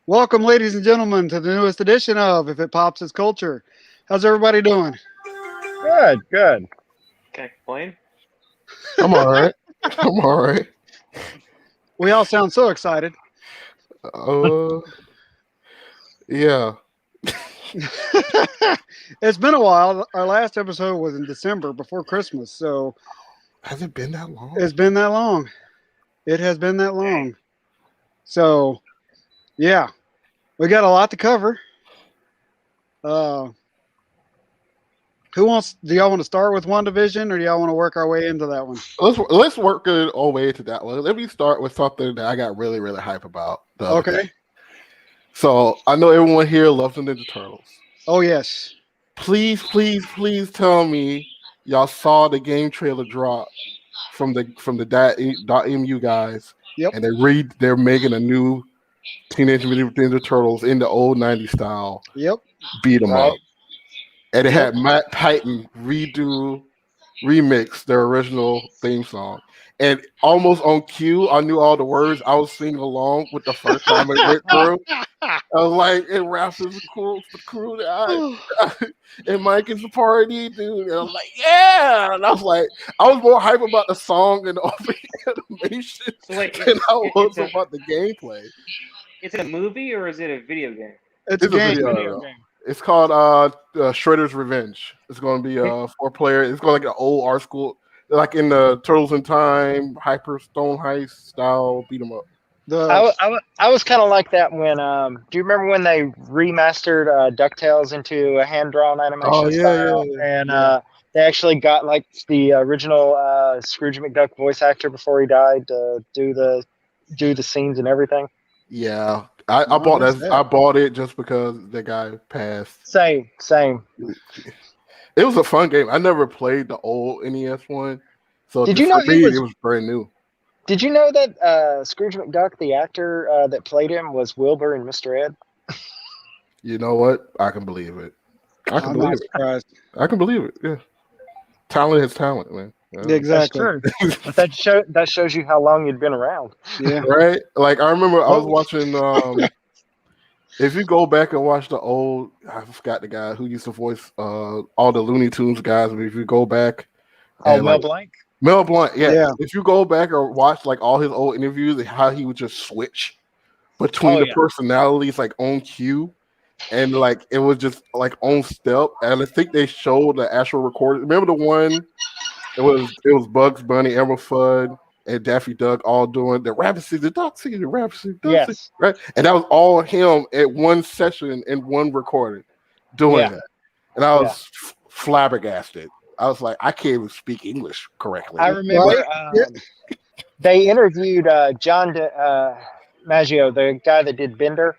Welcome, ladies and gentlemen, to the newest edition of If It Pops, It's Culture. How's everybody doing? Good, good. Can't complain. I'm all right. I'm all right. We all sound so excited. Uh, yeah. It's been a while. Our last episode was in December before Christmas, so Has it been that long? it's been that long. It has been that long. So, yeah, we got a lot to cover. Uh, do y'all want to start with one division or do y'all want to work our way into that one? Let's work it all the way to that one. Let me start with something that I got really, really hype about the other Okay. day. So I know everyone here loves the Ninja Turtles. Oh, yes. Please, please, please tell me y'all saw the game trailer drop from the .mu guys. Yep. And they're making a new Teenage Mutant Ninja Turtles in the old '90s style. Yep. Beat 'em Right. up. And it Yep. had Matt Titan remix their original theme song. And almost on cue, I knew all the words. I was singing along with the first time it went through. I was like, it raps is cool, the crew and Mike is the party, dude. And I was like, yeah. And I was more hype about the song and the opening animation So wait, than I was it's about the gameplay. a movie or is it a video game? It's a It's a game. video. game. It's called Shredder's Revenge. It's going to be a 4-player. It's going like an old art school, like in the Turtles in Time, Hyper Stone Heist style beat 'em up. I was kind of like that when do you remember when they remastered DuckTales into a hand drawn animation style? And they actually got like the original Scrooge McDuck voice actor before he died to do the scenes and everything. Yeah, I Oh, bought that's that. that. I bought it just because the guy passed. Same. It was a fun game. I never played the old NES one, so Did just you know for me, it was brand new. Did you know that Scrooge McDuck, the actor that played him, was Wilbur in Mr. Ed? You know what? I can believe it. I can I'm believe not it. surprised. I can believe it. Yeah, talent is talent, man. Exactly. That's true. But that shows you how long you'd been around. Yeah. Right? Like I remember I was watching if you go back and watch the old I forgot the guy who used to voice all the Looney Tunes guys, but if you go back Oh, and Mel like Blanc? Mel Blanc, yeah. Yeah. If you go back or watch like all his old interviews and how he would just switch between the personalities like on cue and like it was just like on step. And I think they showed the actual recording. Remember the one it was Bugs Bunny, Elmer Fudd, and Daffy Duck all doing the rabbit season, the duck season, the rabbit season, duck season, Yes. right? And that was all him at one session in one recording doing that. And I was flabbergasted. I was like, I can't even speak English correctly. I remember they interviewed John Maggio, the guy that did Bender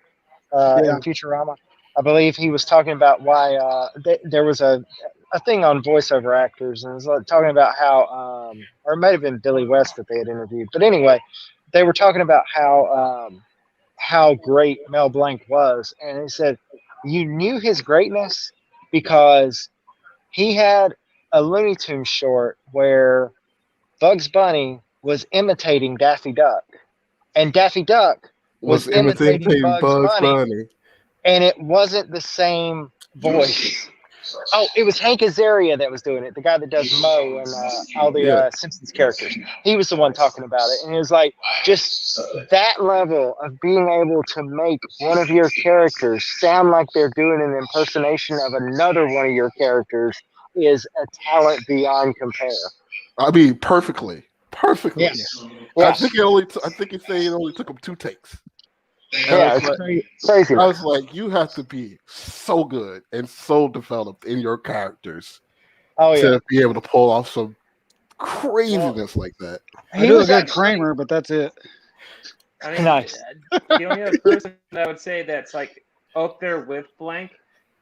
in Futurama. I believe he was talking about why there was a thing on voiceover actors, and it was like talking about how, or it might have been Billy West that they had interviewed. But anyway, they were talking about how great Mel Blanc was, and he said you knew his greatness because he had a Looney Tunes short where Bugs Bunny was imitating Daffy Duck, and Daffy Duck was imitating Bugs Bunny, and it wasn't the same voice. Oh, it was Hank Azaria that was doing it, the guy that does Moe and all the Simpsons characters. He was the one talking about it, and it was like just that level of being able to make one of your characters sound like they're doing an impersonation of another one of your characters is a talent beyond compare. I mean, perfectly. Yes. I think he said it only took him 2 takes. Yeah, it's crazy. I was like, you have to be so good and so developed in your characters to be able to pull off some craziness like that. I do a good Kramer, but that's it. I mean, Nice. The only other person that I would say that's like up there with Blank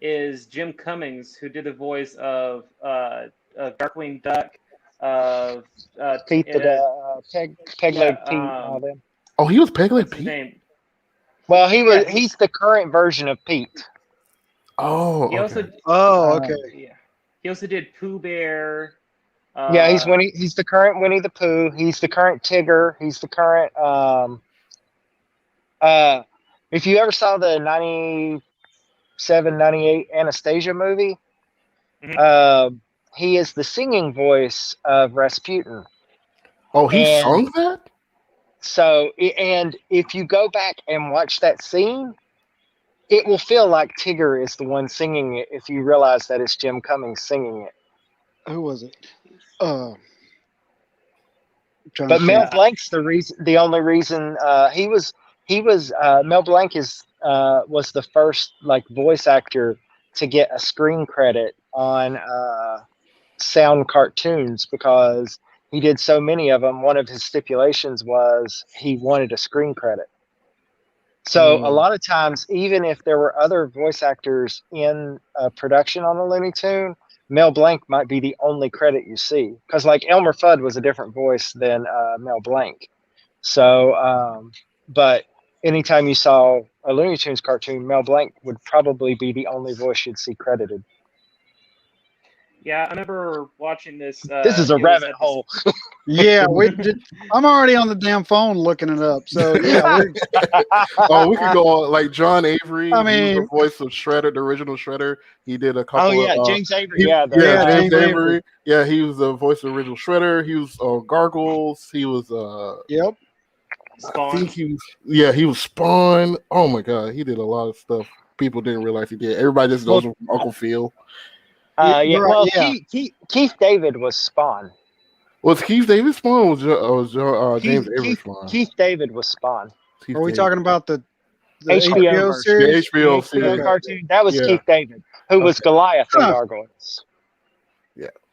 is Jim Cummings, who did the voice of Darkwing Duck, of Pete Pegleg Pete, all them. Oh, he was Pegleg His Pete? name. Well, he's the current version of Pete. Oh, He also okay. yeah. He also did Pooh Bear. Yeah, he's the current Winnie the Pooh. He's the current Tigger. He's the current If you ever saw the 97, 98 Anastasia movie, he is the singing voice of Rasputin. Oh, he And sung that? so, and if you go back and watch that scene, it will feel like Tigger is the one singing it if you realize that it's Jim Cummings singing it. Who was it? But Mel Blanc's the only reason Mel Blanc was the first like voice actor to get a screen credit on sound cartoons because he did so many of them. One of his stipulations was he wanted a screen credit. So a lot of times, even if there were other voice actors in production on the Looney Tune, Mel Blanc might be the only credit you see. Because like Elmer Fudd was a different voice than Mel Blanc. So, but anytime you saw a Looney Tunes cartoon, Mel Blanc would probably be the only voice you'd see credited. Yeah, I remember watching this. This is a rabbit hole. Yeah, I'm already on the damn phone looking it up. So yeah, we could go on like John Avery. I mean, he was the voice of Shredder, the original Shredder. He did a couple. Oh yeah, James Avery. James Avery. Yeah, he was the voice of the original Shredder. He was Gargoyles. He was. Yep. Spawn. I think he was Spawn. Oh my god, he did a lot of stuff people didn't realize he did. Everybody just knows him from Uncle Phil. Keith David was Spawn. Was Keith David Spawn? Was James Avery Spawn? Keith David was Spawn. Are we talking about the HBO series? The HBO series. Cartoon? That was Keith David, who was Goliath in Gargoyles.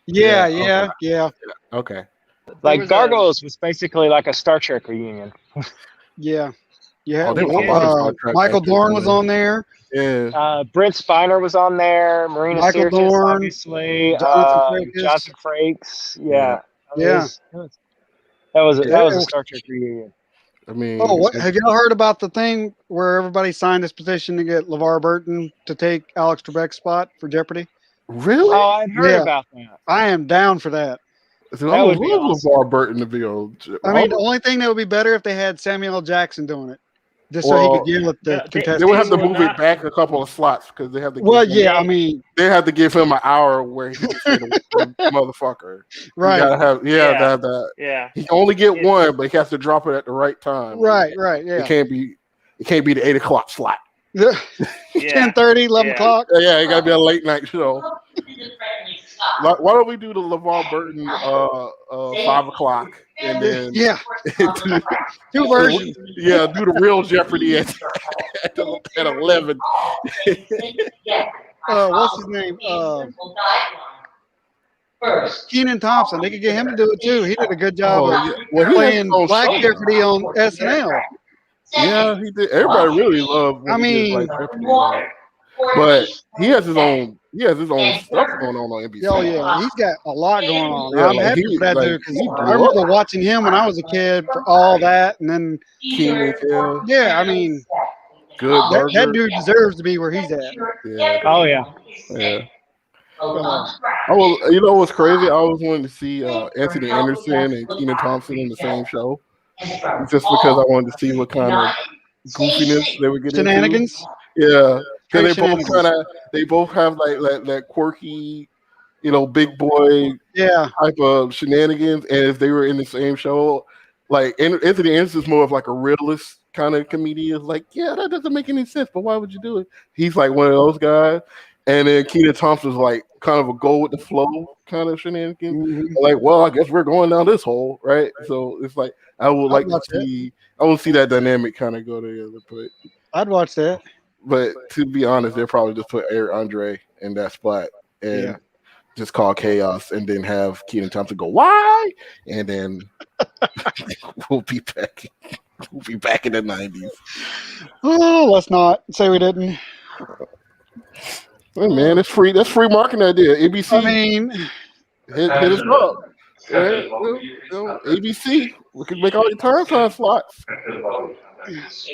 Yeah. Okay. Like Gargoyles was basically like a Star Trek reunion. Yeah. Michael Dorn was on there. Yeah. Brent Spiner was on there. Marina Michael Sirtis, Dorn, obviously. Jonathan Frakes. Yeah. That was a Star Trek reunion. I mean, have y'all heard about the thing where everybody signed this petition to get LeVar Burton to take Alex Trebek's spot for Jeopardy? Really? Oh, I've heard about that. I am down for that. I would love LeVar Burton to be on. I mean, the only thing that would be better if they had Samuel L. Jackson doing it, just so he could deal with the contestants. They would have to move it back a couple of slots because they have to. They have to give him an hour where he can say the motherfucker. Right. You gotta have that. Yeah. He can only get one, but he has to drop it at the right time. Right. Yeah. It can't be the 8 o'clock slot. 10:30, 11 o'clock. Yeah, it gotta be a late night show. Why don't we do the LeVar Burton 5 o'clock and then two versions. Yeah, do the real Jeopardy at 11. What's his name? Keenan Thompson. They could get him to do it too. He did a good job of playing Black Jeopardy on SNL. Yeah, he did. Everybody really loved. But he has his own stuff going on NBC. Oh yeah, he's got a lot going on. I'm happy for that dude because I remember watching him when I was a kid for all that, and then I mean, good. That dude deserves to be where he's at. Yeah. Oh yeah. You know what's crazy? I always wanted to see Anthony Anderson and Kenan Thompson in the same show, just because I wanted to see what kind of goofiness they would get Shenanigans. Into. Yeah. Because they both have like that quirky, big boy type of shenanigans. And if they were in the same show, like Anthony Anderson's more of like a realist kind of comedian. Like, yeah, that doesn't make any sense, but why would you do it? He's like one of those guys. And then Kenan Thompson's like kind of a go with the flow kind of shenanigans. Mm-hmm. Like, well, I guess we're going down this hole, right? So it's like I would see that dynamic kind of go together. But I'd watch that. But to be honest, they'll probably just put Eric Andre in that spot and just call chaos, and then have Kenan Thompson go, "Why?" And then we'll be back. We'll be back in the 90s. Oh, let's not say we didn't. Hey man, it's free. That's free marketing idea. ABC. I mean, hit us up. ABC. We can make all your time slots.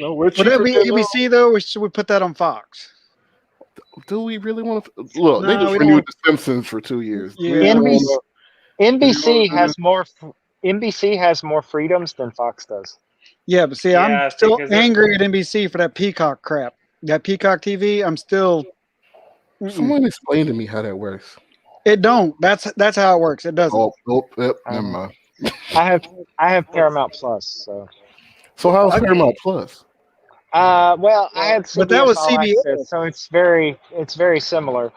Would that be ABC though, or should we put that on Fox? Do we really want to look? No, they just renewed The Simpsons for 2 years. Yeah. NBC has more freedoms than Fox does. Yeah, but see, I'm Yeah, still because angry at NBC for that Peacock crap. That Peacock TV, I'm still. Mm-mm. Someone explain to me how that works. It don't. That's how it works. It doesn't. Oh, nope, yep, never Um, mind. I have Paramount Plus, so. So how's I, Paramount Plus? Well, I had but that CBS was All Access, CBS. so it's very similar.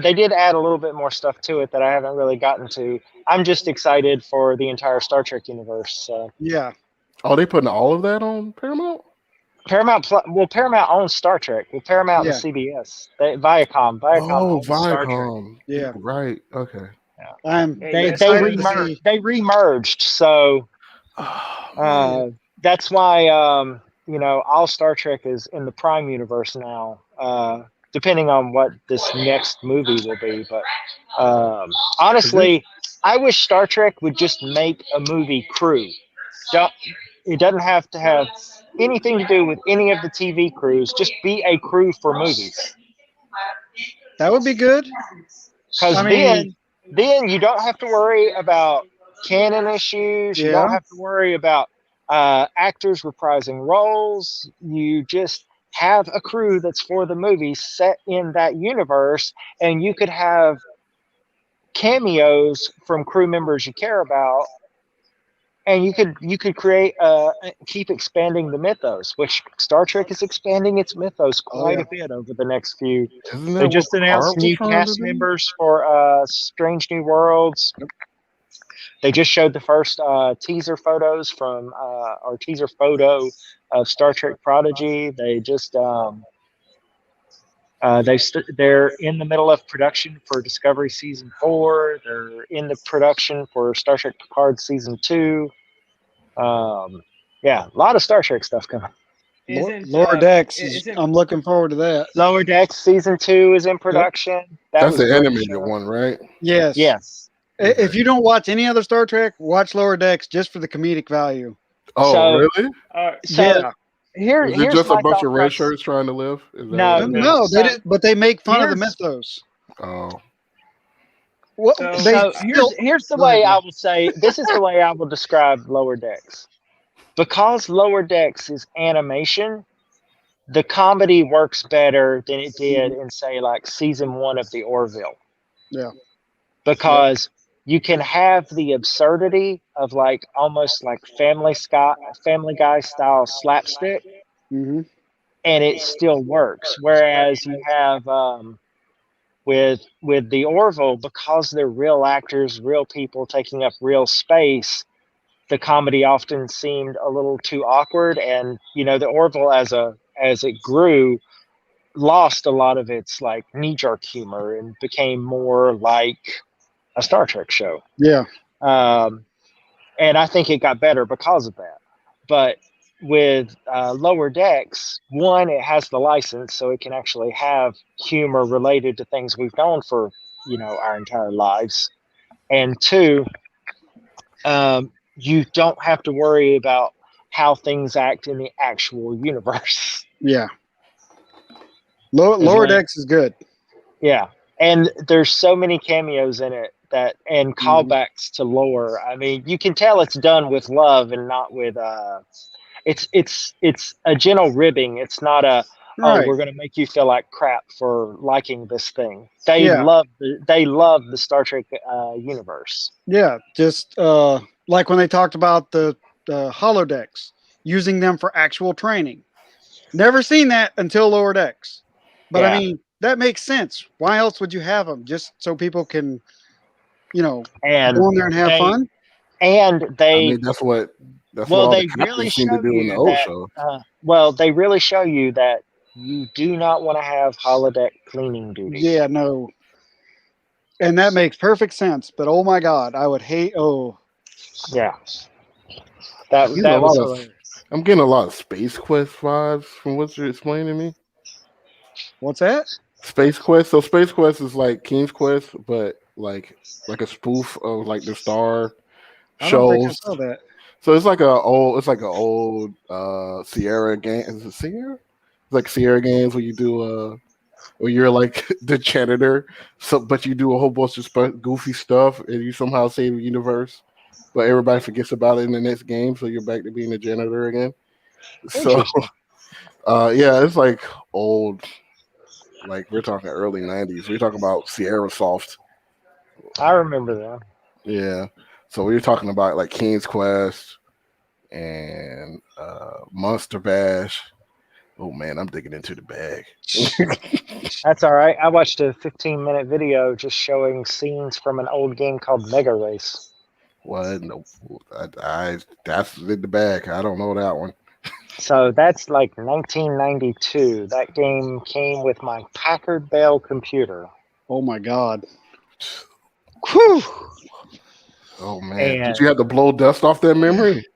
They did add a little bit more stuff to it that I haven't really gotten to. I'm just excited for the entire Star Trek universe. So. Yeah, Oh, they putting all of that on Paramount? Paramount owns Star Trek. Well, Paramount and yeah, CBS, Viacom Oh, owns Star Trek. Viacom. yeah. Right. Okay. Yeah. I'm hey, They yes, they excited to that's remer see. they remerged, so Oh man. that's why all Star Trek is in the Prime universe now. Depending on what this next movie will be, but Is it? honestly, I wish Star Trek would just make a movie crew. Don't, it doesn't have to have anything to do with any of the TV crews. Just be a crew for movies. That would be good. I Because mean, then you don't have to worry about canon issues. You don't yeah, have to worry about actors reprising roles. You just have a crew that's for the movie set in that universe, and you could have cameos from crew members you care about, and you could create keep expanding the mythos, which Star Trek is expanding its mythos oh quite yeah, a bit over the next few. Isn't They that what just announced Picard was new trying to cast do? members for Strange New Worlds. They just showed the first teaser photos from or teaser photo of Star Trek Prodigy. They just they're in the middle of production for Discovery season 4. They're in the production for Star Trek Picard season 2. Yeah, a lot of Star Trek stuff coming. isn't Lower Decks is. isn't I'm looking forward to that. Lower Decks season 2 is in Yep. production. That That's was a the great animated show. one, right? Yes. Yes. If you don't watch any other Star Trek, watch Lower Decks just for the comedic value. Oh, So really? so Yeah. Is it here's just a my bunch thought of red process. shirts trying to live? Is that what No, it no, is? no. No, they So did, but they make fun of the here's mythos. Oh, What so they so still here's the go ahead, way I Joe. will say. This is the way I will describe Lower Decks. Because Lower Decks is animation, the comedy works better than it did Mhm. in say like season 1 of the Orville. Yeah. Yep. Because you can have the absurdity of like almost like Family Guy style slapstick, Hmm. and it still works. Whereas you have with the Orville, because they're real actors, real people taking up real space, the comedy often seemed a little too awkward. And the Orville as it grew lost a lot of its like knee jerk humor and became more like a Star Trek show. Yeah. Um, and I think it got better because of that. But with Lower Decks, one, it has the license, so it can actually have humor related to things we've known for our entire lives. And two, you don't have to worry about how things act in the actual universe. Yeah. There's Lower like, Decks is good. yeah, and there's so many cameos in it and Mhm. callbacks to lore. I mean, you can tell it's done with love and not with it's a gentle ribbing. It's not a, oh, Right. we're going to make you feel like crap for liking this thing. Yeah. They love the Star Trek universe. Yeah. Just like when they talked about the holodecks, using them for actual training. Never seen that until Lower Decks. But I Yeah, mean, that makes sense. Why else would you have them? Just so people can, and go in there and have they fun? and I they mean that's what well all the they really captains seem to show do in the you old that show. they really show you that you do not want to have holodeck cleaning duty. Yeah, no. And that makes perfect sense. But oh my God, I would hate. Oh, Yeah, that Getting a that was lot of hilarious. I'm getting a lot of Space Quest vibes from what you're explaining to me. what's that? Space Quest. So Space Quest is like King's Quest, but like a spoof of like the Star I don't think I shows. saw that. So it's like a old Sierra game. Is it Sierra? It's like Sierra games where you do where you're like the janitor, so but you do a whole bunch of goofy stuff and you somehow save the universe, but everybody forgets about it in the next game, so you're back to being a janitor again. So, Interesting. yeah, it's like old. Like we're talking early '90s. We're talking about Sierra Soft. I remember that. Yeah. So we were talking about like King's Quest and Monster Bash. Oh man, I'm digging into the bag. That's all right. I watched a 15-minute video just showing scenes from an old game called Mega Race. What? No, that's in the bag. I don't know that one. So that's like 1992. That game came with my Packard Bell computer. Oh my God. Whew. Oh man, And did you have to blow dust off that memory?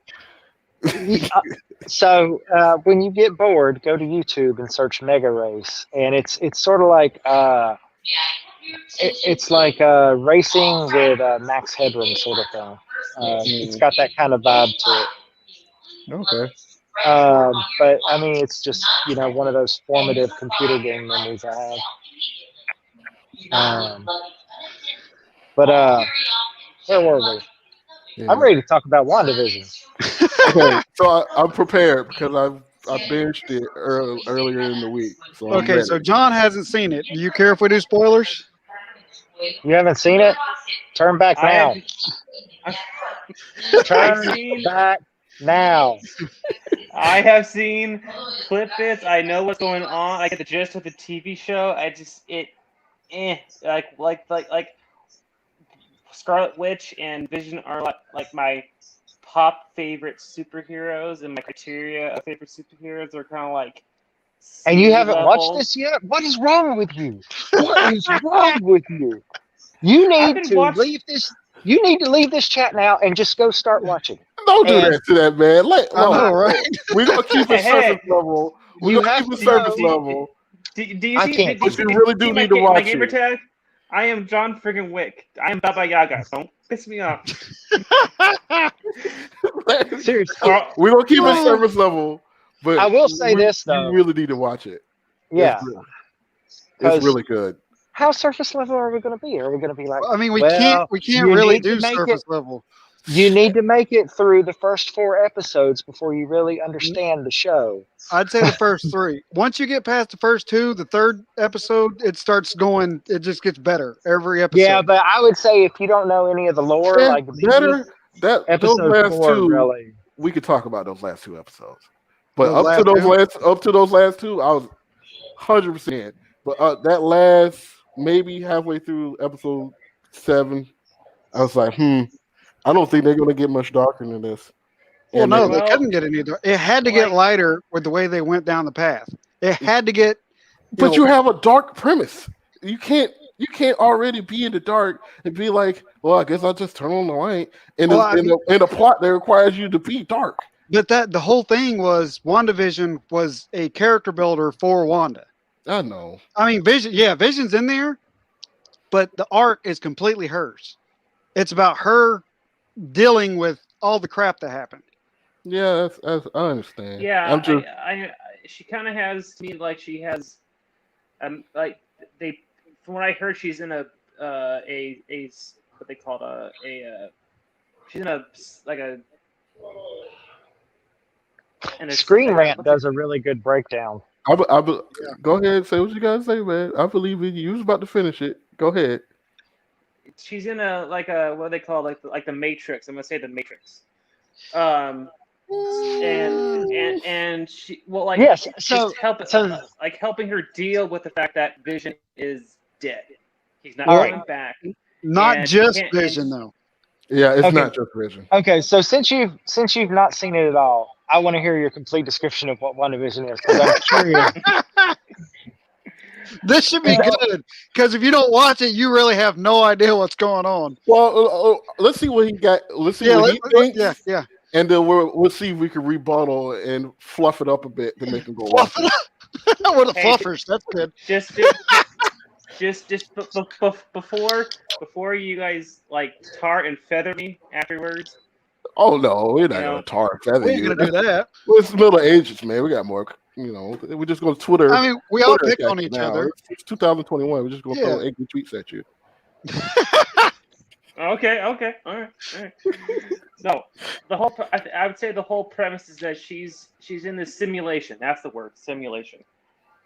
so when you get bored, go to YouTube and search Mega Race, and it's sort of like it's like racing with Max Headroom sort of thing. It's got that kind of vibe to it. Okay. But I mean, it's just one of those formative computer game memories I have. But where were we? Yeah. I'm ready to talk about WandaVision. Okay, so I'm prepared because I binged it earlier in the week. So I'm Okay, ready. so John hasn't seen it. Do you care if we do spoilers? You haven't seen it? Turn back now. Turn back now. I have seen clip bits. I know what's going on. I get the gist of the TV show. Like Scarlet Witch and Vision are like my pop favorite superheroes, and my criteria of favorite superheroes are kind of like. And you haven't watched level. this yet? What is wrong with you? What is wrong with you? You need to leave this. You need to leave this chat now and just go start watching. Don't do that to that man. I know, right? We're gonna keep it surface level. We're gonna keep it surface level. Do you I see? can't. But you really do need to watch my gamer it. tag? I am John friggin' Wick. I am Baba Yaga. Don't piss me off. Seriously. We're gonna keep it surface level. But I will say this though. You really need to watch it. Yeah. It's really good. How surface level are we going to be? Are we going to be like? I mean, we can't really do surface level. You need to make it through the first 4 episodes before you really understand the show. I'd say the first 3. Once you get past the first 2, the 3rd episode, it starts going. It just gets better every episode. Yeah, but I would say if you don't know any of the lore, like better that episode those last 4, 2, really. We could talk about those last 2 episodes. But up to those last 2, I was 100%. But that last, maybe halfway through episode 7, I was like, I don't think they're going to get much darker than this. Well, no, they couldn't get any darker. It had to get lighter with the way they went down the path. It had to get. But you have a dark premise. You can't already be in the dark and be like, well, I guess I'll just turn on the light. In a plot that requires you to be dark. But the whole thing was WandaVision was a character builder for Wanda. I know. I mean, Vision's in there, but the arc is completely hers. It's about her dealing with all the crap that happened. Yeah, I understand. Yeah, she kind of has to me like she has, like they. From what I heard, she's in a what they call she's in a Screen Rant does a really good breakdown. Go ahead, say what you gotta say, man. I believe in you. You was about to finish it. Go ahead. She's in what they call like the Matrix. I'm gonna say the Matrix. And she helping her deal with the fact that Vision is dead. He's not coming back. Not just Vision though. Yeah, it's not just Vision. Okay, so since you've not seen it at all, I want to hear your complete description of what WandaVision is because I'm curious. This should be good because if you don't watch it, you really have no idea what's going on. Well, let's see what he got. Let's see what he thinks. Yeah. And then we'll see if we can rebuttal and fluff it up a bit to make him go. Fluff it up. What a fluffers. That's good. Just before you guys like tar and feather me afterwards. Oh no, we're not gonna tar and feather you. We're gonna do that. Well, it's the Middle Ages, man. We got more. We just go to Twitter. I mean, we all pick on each other. It's 2021. We're just gonna throw angry tweets at you. Okay, all right. No, I would say the whole premise is that she's in this simulation. That's the word, simulation,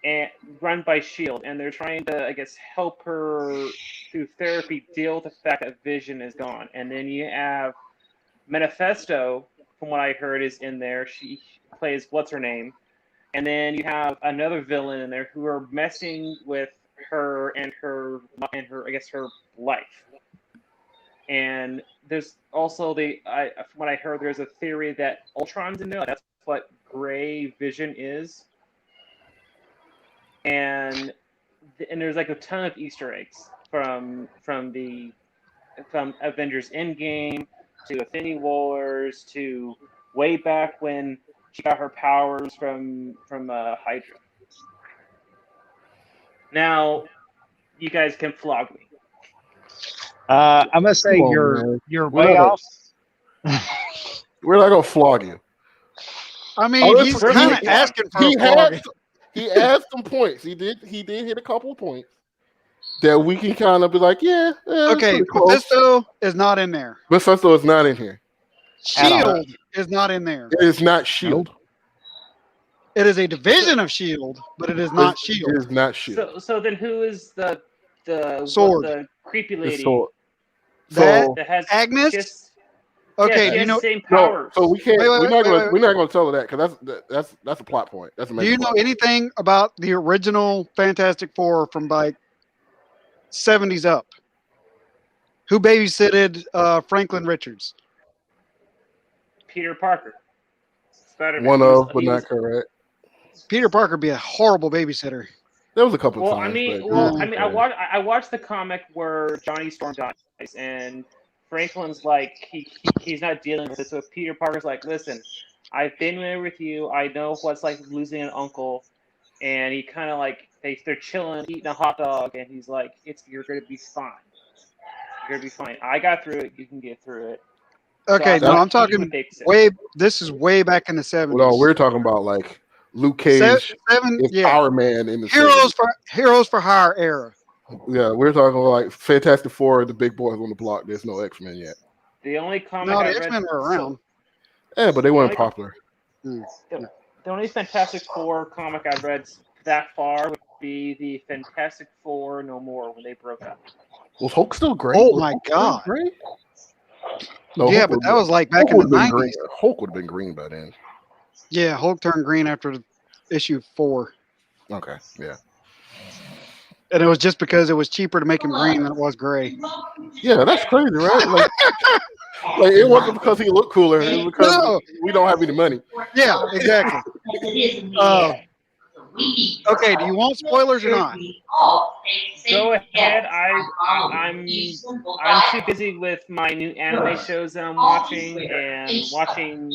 and run by Shield, and they're trying to, I guess, help her through therapy deal with the fact that Vision is gone. And then you have Manifesto, from what I heard, is in there. She plays what's her name, and then you have another villain in there who are messing with her and her I guess her life. And there's also from what I heard, there's a theory that Ultron's in there. That's what Gray Vision is. And there's like a ton of Easter eggs from Avengers Endgame to Infinity Wars to way back when she got her powers from Hydra. Now, you guys can flog me. I'm gonna say Come on, you're man. you're We're way not off. We're not gonna flog you. I mean, Oh, he's listen, kind of he- asking for He a flog. had some points. He did hit a couple of points that we can kind of be like, yeah, it's Okay, pretty close. Mephisto is not in there. Mephisto is not in here. At all. Shield is not in there. It is not Shield. It is a division of Shield, but it is not It Shield. is not Shield. So then who is the Sword. the creepy It's lady Sword. That So that has Agnes? Just, Okay, yeah, she do you has know? the same no, powers. so we can't. Wait, we're not wait. gonna tell her that because that's a plot point. That's a Do major you know plot point. anything about the original Fantastic Four from like 70s up? Who babysitted Franklin Richards? Peter Parker. Spider-Man. One He was- of, but he not was- correct. Peter Parker be a horrible babysitter. There was a couple of Well, times. I watched the comic where Johnny Storm dies, and Franklin's like he's not dealing with it. So Peter Parker's like, listen, I've been there with you. I know what's like losing an uncle, and he kind of like they're chilling, eating a hot dog, and he's like, you're gonna be fine. You're gonna be fine. I got through it. You can get through it. Okay, So no, like, I'm talking he would babysit. way. This is way back in the 70s. Well, no, we're talking about like Luke Cage is yeah. Power Man in the Heroes for Hire era. 70s. Yeah, we're talking about like Fantastic Four, the big boys on the block. There's no X-Men yet. The only comic No, I the X-Men read, were around. Yeah, but they weren't Like- popular. Hmm. The only Fantastic Four comic I read that far would be the Fantastic Four No More when they broke up. Was Hulk still great? Oh Was my Hulk still God. great? Yeah, but that was like back in the 90s. Hulk would have been green by then. Yeah, Hulk turned green after issue 4. Okay, yeah. And it was just because it was cheaper to make him green than it was gray. Yeah, that's crazy, right? Like it wasn't because he looked cooler. It was because No. we don't have any money. Yeah, exactly. Okay, do you want spoilers or not? Go ahead. I'm too busy with my new anime shows that I'm watching and watching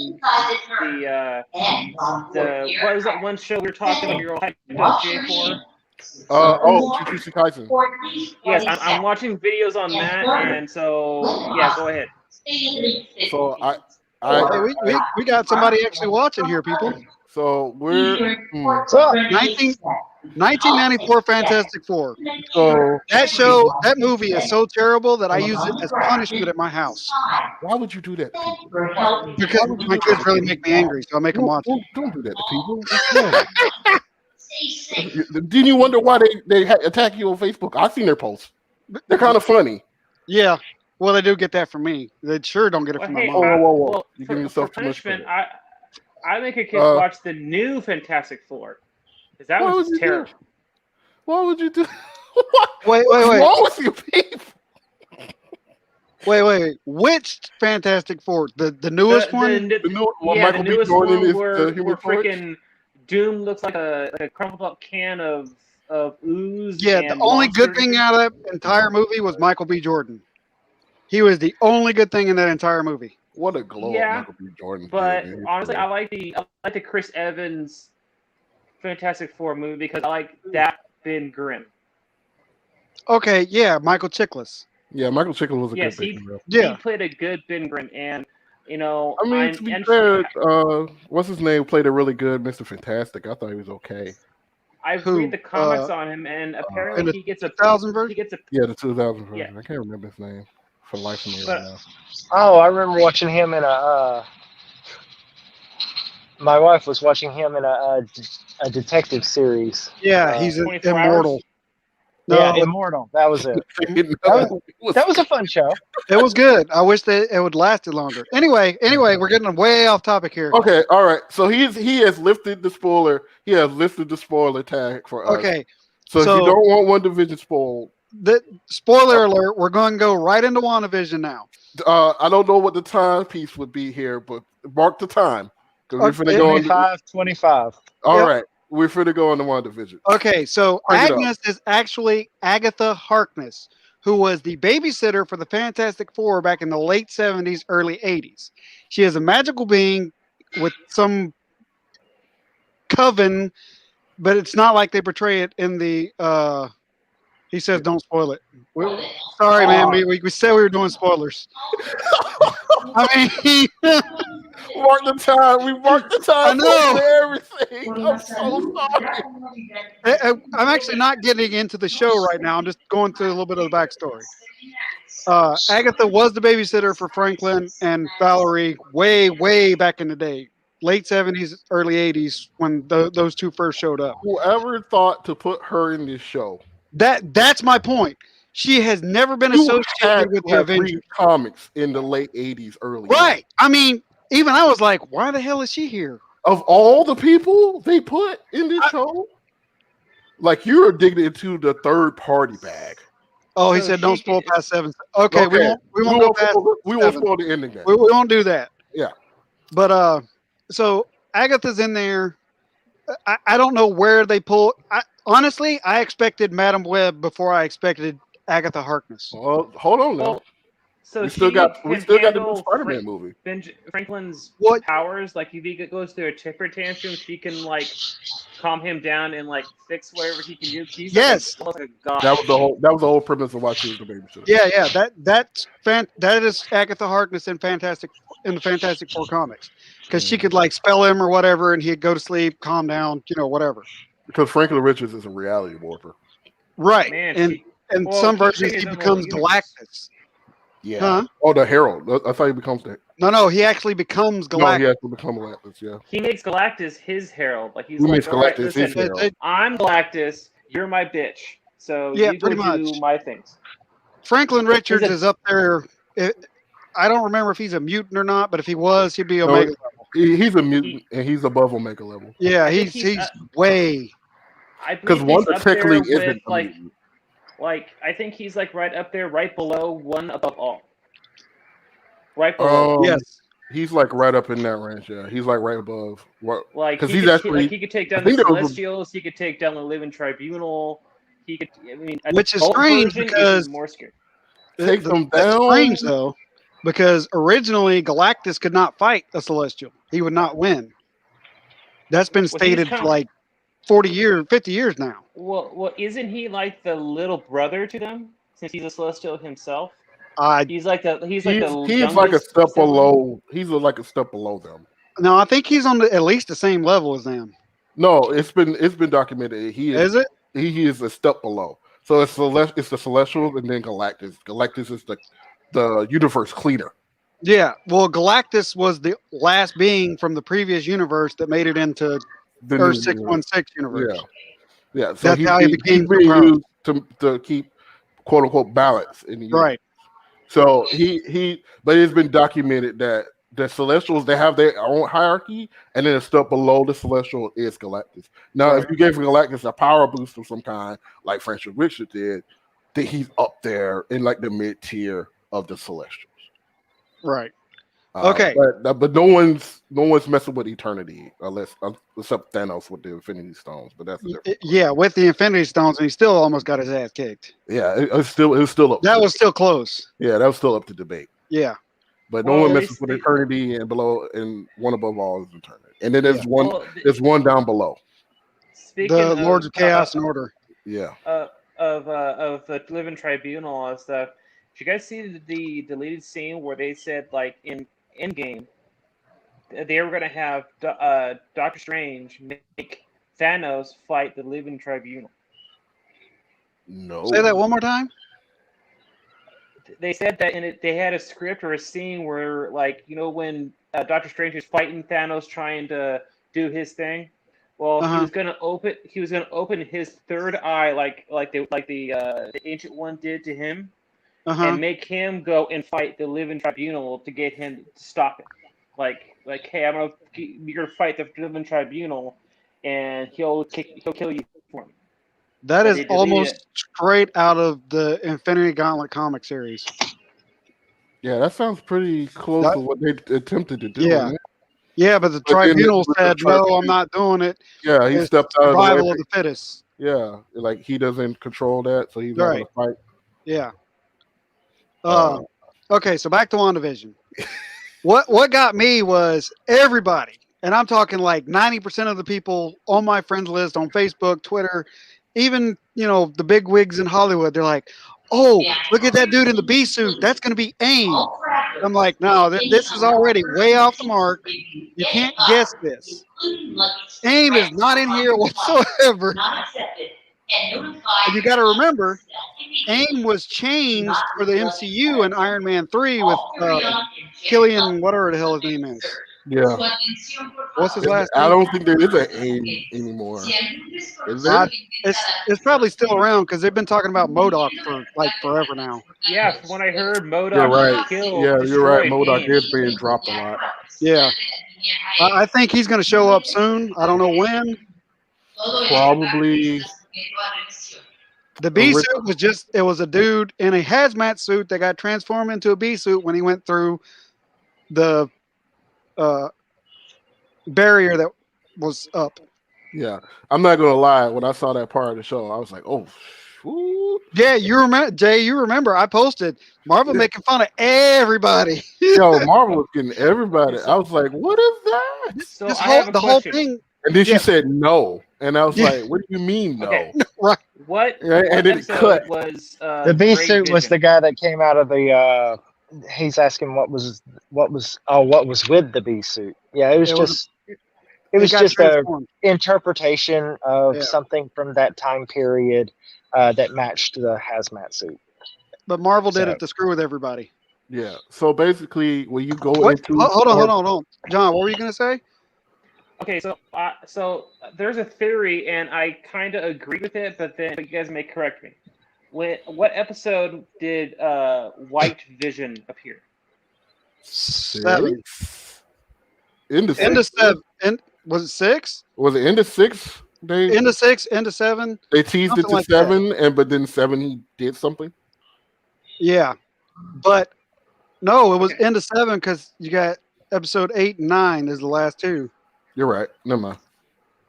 the what was that one show we were talking about? You're all hyped up, J4. Jujutsu Kaisen. Yes, I'm watching videos on that, and so yeah, go ahead. So Hey, we got somebody actually watching here, people. so we're 1994 Fantastic Four. so That movie is so terrible that I use it as punishment at my house. why would you do that to people? Because my kids really make me angry, so I make them watch it. Don't do that to people. It's wrong. Didn't you wonder why they attack you on Facebook? I've seen their posts. They're kind of funny. Yeah. Well, they do get that from me. They sure don't get it Well, from my hey, mom. Whoa. well, You for, give yourself for too much punishment, credit. I make a kid watch the new Fantastic Four because that Why was would you do terrible. that? Why would you do? Wait. What's wrong with you people? Wait. Which Fantastic Four? The newest one? The new, the Michael B. newest Jordan one is where the Human Torch? freaking Doom looks like a crumpled up can of ooze. Yeah, and the only good monster- thing out of that entire movie was Michael B. Jordan. He was the only good thing in that entire movie. What a glow Yeah, up Michael B. Jordan. But did, man. honestly, I like the Chris Evans Fantastic Four movie because I like that Ben Grimm. Okay, yeah, Michael Chiklis. Yeah, Michael Chiklis was a Yes, good big girl. Yeah. He played a good Ben Grimm, and you know, I mean, to be fair, what's his name played a really good Mr. Fantastic. I thought he was okay. I've Who, read the comics on him, and apparently in the he gets a 2000 version? Yeah, the 2000 version. Yeah. I can't remember his name. for the life of me But- right now. Oh, I remember watching him in a. My wife was watching him in a detective series. Yeah, he's 24 immortal. hours? No, Yeah, Immortal. That was it. That was a fun show. it was good. I wish that it would lasted longer. Anyway, we're getting way off topic here. Okay, all right. So he has lifted the spoiler. He has lifted the spoiler tag for us. Okay, So if you don't want One Division spoiled, the spoiler alert, we're going to go right into WandaVision now. I don't know what the timepiece would be here, but mark the time because we're finna go on. 25. All Yep. right, we're finna go on the WandaVision. Okay, so Bring it up. Agnes is actually Agatha Harkness, who was the babysitter for the Fantastic Four back in the late 70s, early 80s. She is a magical being with some coven, but it's not like they portray it in the. He says, "Don't spoil it." Sorry, man. We said we were doing spoilers. I mean, Mark the time. We marked the time. I know. For everything. I'm so sorry. I'm actually not getting into the show right now. I'm just going through a little bit of the backstory. Agatha was the babysitter for Franklin and Valerie way back in the day, late 70s, early 80s, when those two first showed up. Whoever thought to put her in this show? That's my point. She has never been associated with the Avengers. Comics in the late 80s, early 80s. Right. I mean, even I was like, why the hell is she here? Of all the people they put in this show, like you're addicted to the third party bag. Oh, he said don't spoil past 7. Okay, we won't go past. We won't spoil the ending. We won't do that. Yeah. But so Agatha's in there. I don't know where they pull. Honestly, I expected Madam Web before I expected Agatha Harkness. Well, hold on now. Well, so we still got the new Spider-Man movie. Franklin's powers, like if he goes through a temper tantrum, she can like calm him down and like fix whatever he can do. He's yes, like a god. That was the whole premise of why she was the babysitter. Yeah. That is Agatha Harkness in the Fantastic Four comics, because she could like spell him or whatever, and he'd go to sleep, calm down, whatever. Because Franklin Richards is a reality warper. Right, Man, and some versions he becomes Galactus. Yeah. Huh? Oh, the Herald. I thought he becomes the. No, he actually becomes Galactus. No, he has to become Galactus. Yeah. He makes Galactus his herald. Like he's He like, makes Galactus his herald. I'm Galactus. You're my bitch. So yeah, you go pretty much. do my things. Franklin Richards is up there. I don't remember if he's a mutant or not, but if he was, he'd be Omega level. He's a mutant, and he's above Omega level. Yeah, he's way. Because Wanda technically isn't a mutant. Like I think he's like right up there, right below one above all. Right below. Yes. He's like right up in that range. Yeah, he's like right above. Like because he could take down the Celestials. He could take down the Living Tribunal. He could. I mean, which is strange because more scary. Take them down. That's strange though, because originally Galactus could not fight a Celestial. He would not win. That's been stated for like 40 years, 50 years now. Well, isn't he like the little brother to them? Since he's a Celestial himself, he's like a step below. He's like a step below them. No, I think he's on at least the same level as them. No, it's been documented. Is it? He is a step below. So it's the Celestials and then Galactus. Galactus is the universe cleaner. Yeah, well, Galactus was the last being from the previous universe that made it into the Earth 616 universe. Yeah. So that's how he became being used to keep quote unquote balance in the universe. Right. So but it's been documented that the Celestials, they have their own hierarchy, and then a step below the Celestial is Galactus. Now, if you gave Galactus a power boost of some kind, like Francis Richard did, then he's up there in like the mid tier of the Celestials. Right. Okay. But no one's messing with Eternity except Thanos with the Infinity Stones. But that's different. With the Infinity Stones, and he still almost got his ass kicked. Yeah, it was still up. That was still close. Yeah, that was still up to debate. Yeah. But no one messes with Eternity, and below, and one above all is Eternity, and then there's there's one down below. The Lords of Chaos and Order. Yeah. Of the Living Tribunal and stuff. Did you guys see the deleted scene where they said like in Endgame they were gonna have Doctor Strange make Thanos fight the Living Tribunal? No. Say that one more time. they said that in it they had a script or a scene where, like, when Doctor Strange was fighting Thanos trying to do his thing. Well, he was gonna open his third eye the Ancient One did to him, and make him go and fight the Living Tribunal to get him to stop it. Like, hey, you're gonna fight the Living Tribunal, and he'll kill you for me. That But is they deleted almost it. straight out of the Infinity Gauntlet comic series. Yeah, that sounds pretty close to what they attempted to do. Yeah. Isn't it? Yeah, but the But then tribunal with the said, no, I'm not doing it. Yeah, he It's stepped out of the way. survival of the fittest. Yeah, like he doesn't control that, so he's not Right. going to fight. Yeah. Okay, so back to WandaVision. What got me was everybody, and I'm talking like 90% of the people on my friends list on Facebook, Twitter, even, the big wigs in Hollywood, they're like, oh, look at that dude in the bee suit. That's going to be AIM. I'm like, no, this is already way off the mark. You can't guess this. AIM is not in here whatsoever. And you got to remember, AIM was changed for the MCU in Iron Man 3 with Killian, whatever the hell his name is. Yeah. What's his last name? I don't think there is an AIM anymore. Is there? It's probably still around because they've been talking about MODOK for like forever now. Yeah, from what I heard, MODOK You're right. killed. Yeah, you're right. destroyed MODOK AIM. is being dropped a lot. Yeah. I think he's going to show up soon. I don't know when. Probably. The bee suit was a dude in a hazmat suit that got transformed into a bee suit when he went through the barrier that was up. Yeah, I'm not gonna lie. When I saw that part of the show, I was like, "Oh, whoo." Yeah, you remember, Jay? You remember? I posted Marvel making fun of everybody. Yo, Marvel was getting everybody. I was like, "What is that?" So I have a whole question. thing. And then she said no, and I was like, "What do you mean no?" Okay. Right. What and then it episode cut. was The bee Great suit was Vision? the guy that came out of the. He's asking what was with the bee suit. Yeah, it was got just a transformed. interpretation of Yeah. something from that time period that matched the hazmat suit. But Marvel did So- it to screw with everybody. Yeah. So basically, when you go What? into Hold on. John, what were you going to say? Okay, so there's a theory, and I kind of agree with it, but then you guys may correct me. What episode did White Vision appear? 7. Into six. Into 7. Was it 6? Was it into 6? Into 6, into 7. They teased it something to like 7, but then 7 he did something. Yeah. But no, it was into 7 because you got episode 8 and 9 is the last two. You're right. Never mind.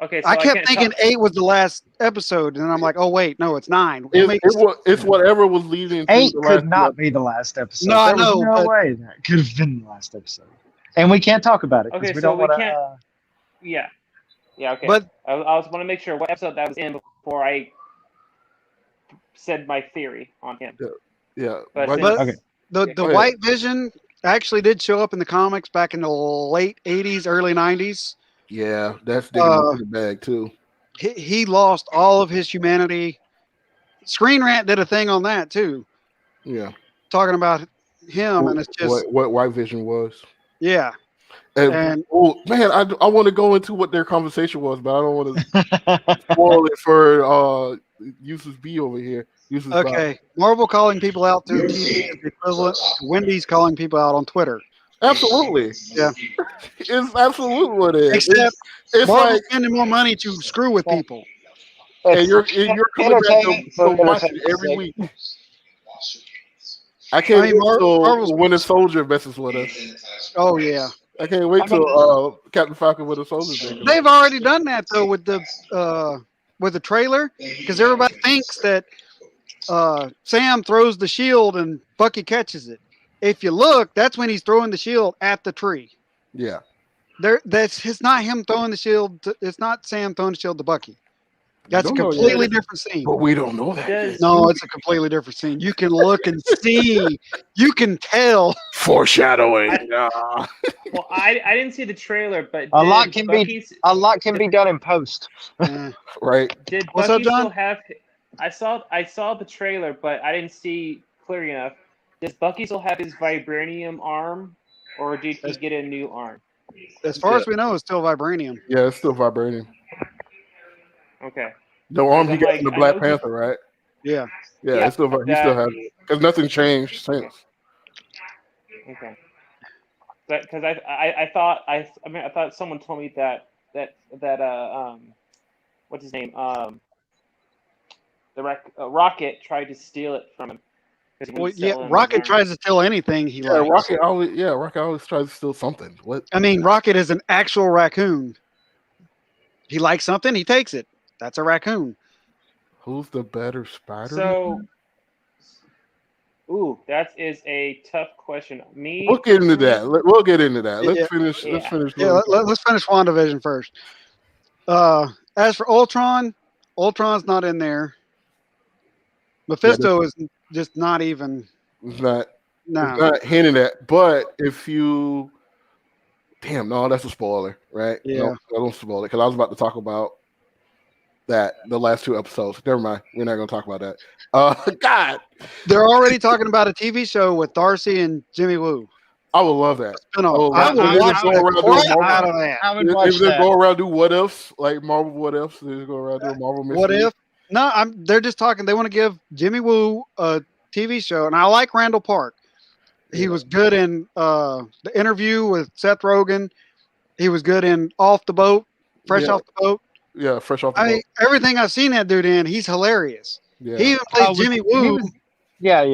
Okay, so I kept can't thinking tell. 8 was the last episode, and I'm like, oh wait, no, it's 9. It's whatever was leading to 8 the could last not be the last episode. No, I There was know, no but- way that could have been the last episode. And we can't talk about it because Okay, we so don't we want can't. to. Yeah, okay. But I was want to make sure what episode that was in before I said my theory on him. Yeah. But But- since- Okay. the Go ahead. White Vision actually did show up in the comics back in the late 80s, early 90s. yeah, that's digging into the bag too. He lost all of his humanity. Screen Rant did a thing on that too, Yeah. talking about him, and it's just what White Vision was. yeah. And, And- oh man, I want to go into what their conversation was, but I don't want to spoil it for Uses B over here. Uses Bob. Okay, Marvel calling people out to the TV is the equivalent to Wendy's calling people out on Twitter. Absolutely. Yeah. It's absolutely what it is. Except it's Marvel's like spending more money to screw with people. and you're coming back to entertainment for watch it entertainment's every sake. week. I can't I mean, wait till Marvel's- Winter Soldier messes with us. Oh yeah, I can't wait till Captain Falcon Winter Soldier. they've already done that though with the trailer, because everybody thinks that Sam throws the shield and Bucky catches it. If you look, that's when he's throwing the shield at the tree. Yeah. It's not him throwing the shield. It's not Sam throwing the shield to Bucky. That's a Don't know completely yet. different scene. But we don't know that. Does- yet. No, it's a completely different scene. You can look and see. You can tell. Foreshadowing. Well, I didn't see the trailer, but A lot did can be- Bucky's- A lot can be done in post. Right. Did What's Bucky up, John? still have? I saw the trailer, but I didn't see clearly enough. Does Bucky still have his vibranium arm, or did he get a new arm? As far as we know, it's still vibranium. Yeah, it's still vibranium. Okay. The arm Because he I'm got like, in the I Black know Panther, right? Yeah. Yeah, Yeah, it's still he still that- has it because nothing changed since. Okay. Because I thought someone told me that what's his name Rocket tried to steal it from him because he Well, wouldn't yeah. sell him his Rocket arm. tries to steal anything he Yeah, likes. Rocket always tries to steal something. What? I mean, Rocket is an actual raccoon. He likes something, he takes it. That's a raccoon. Who's the better Spider-Man? So, that is a tough question. Me, We'll get into personally, that. We'll get into that. Let's Yeah. finish. Let's Yeah. finish. Yeah, let's finish WandaVision first. As for Ultron, Ultron's not in there. Mephisto is just not even. It's not. No. It's not hinted at. But if you, damn, no, that's a spoiler, right? Yeah. No, I don't spoil it because I was about to talk about that the last two episodes. Never mind. We're not going to talk about that. God, They're already talking about a TV show with Darcy and Jimmy Woo. I would love that. Spinoff. I I would will love watch to go the around doing crap Marvel. out of that. I would watch If they that. go around do what ifs like Marvel what ifs, they just go around doing Marvel What mysteries. if? No, they're just talking. They want to give Jimmy Woo a TV show, and I like Randall Park. He Yeah. was good in the Interview with Seth Rogen. He was good in Off the Boat, Fresh Yeah. Off the Boat. Yeah, fresh off the I boat. mean, everything I've seen that dude in, he's hilarious. Yeah. He even plays Oh, Jimmy he Woo. was- yeah.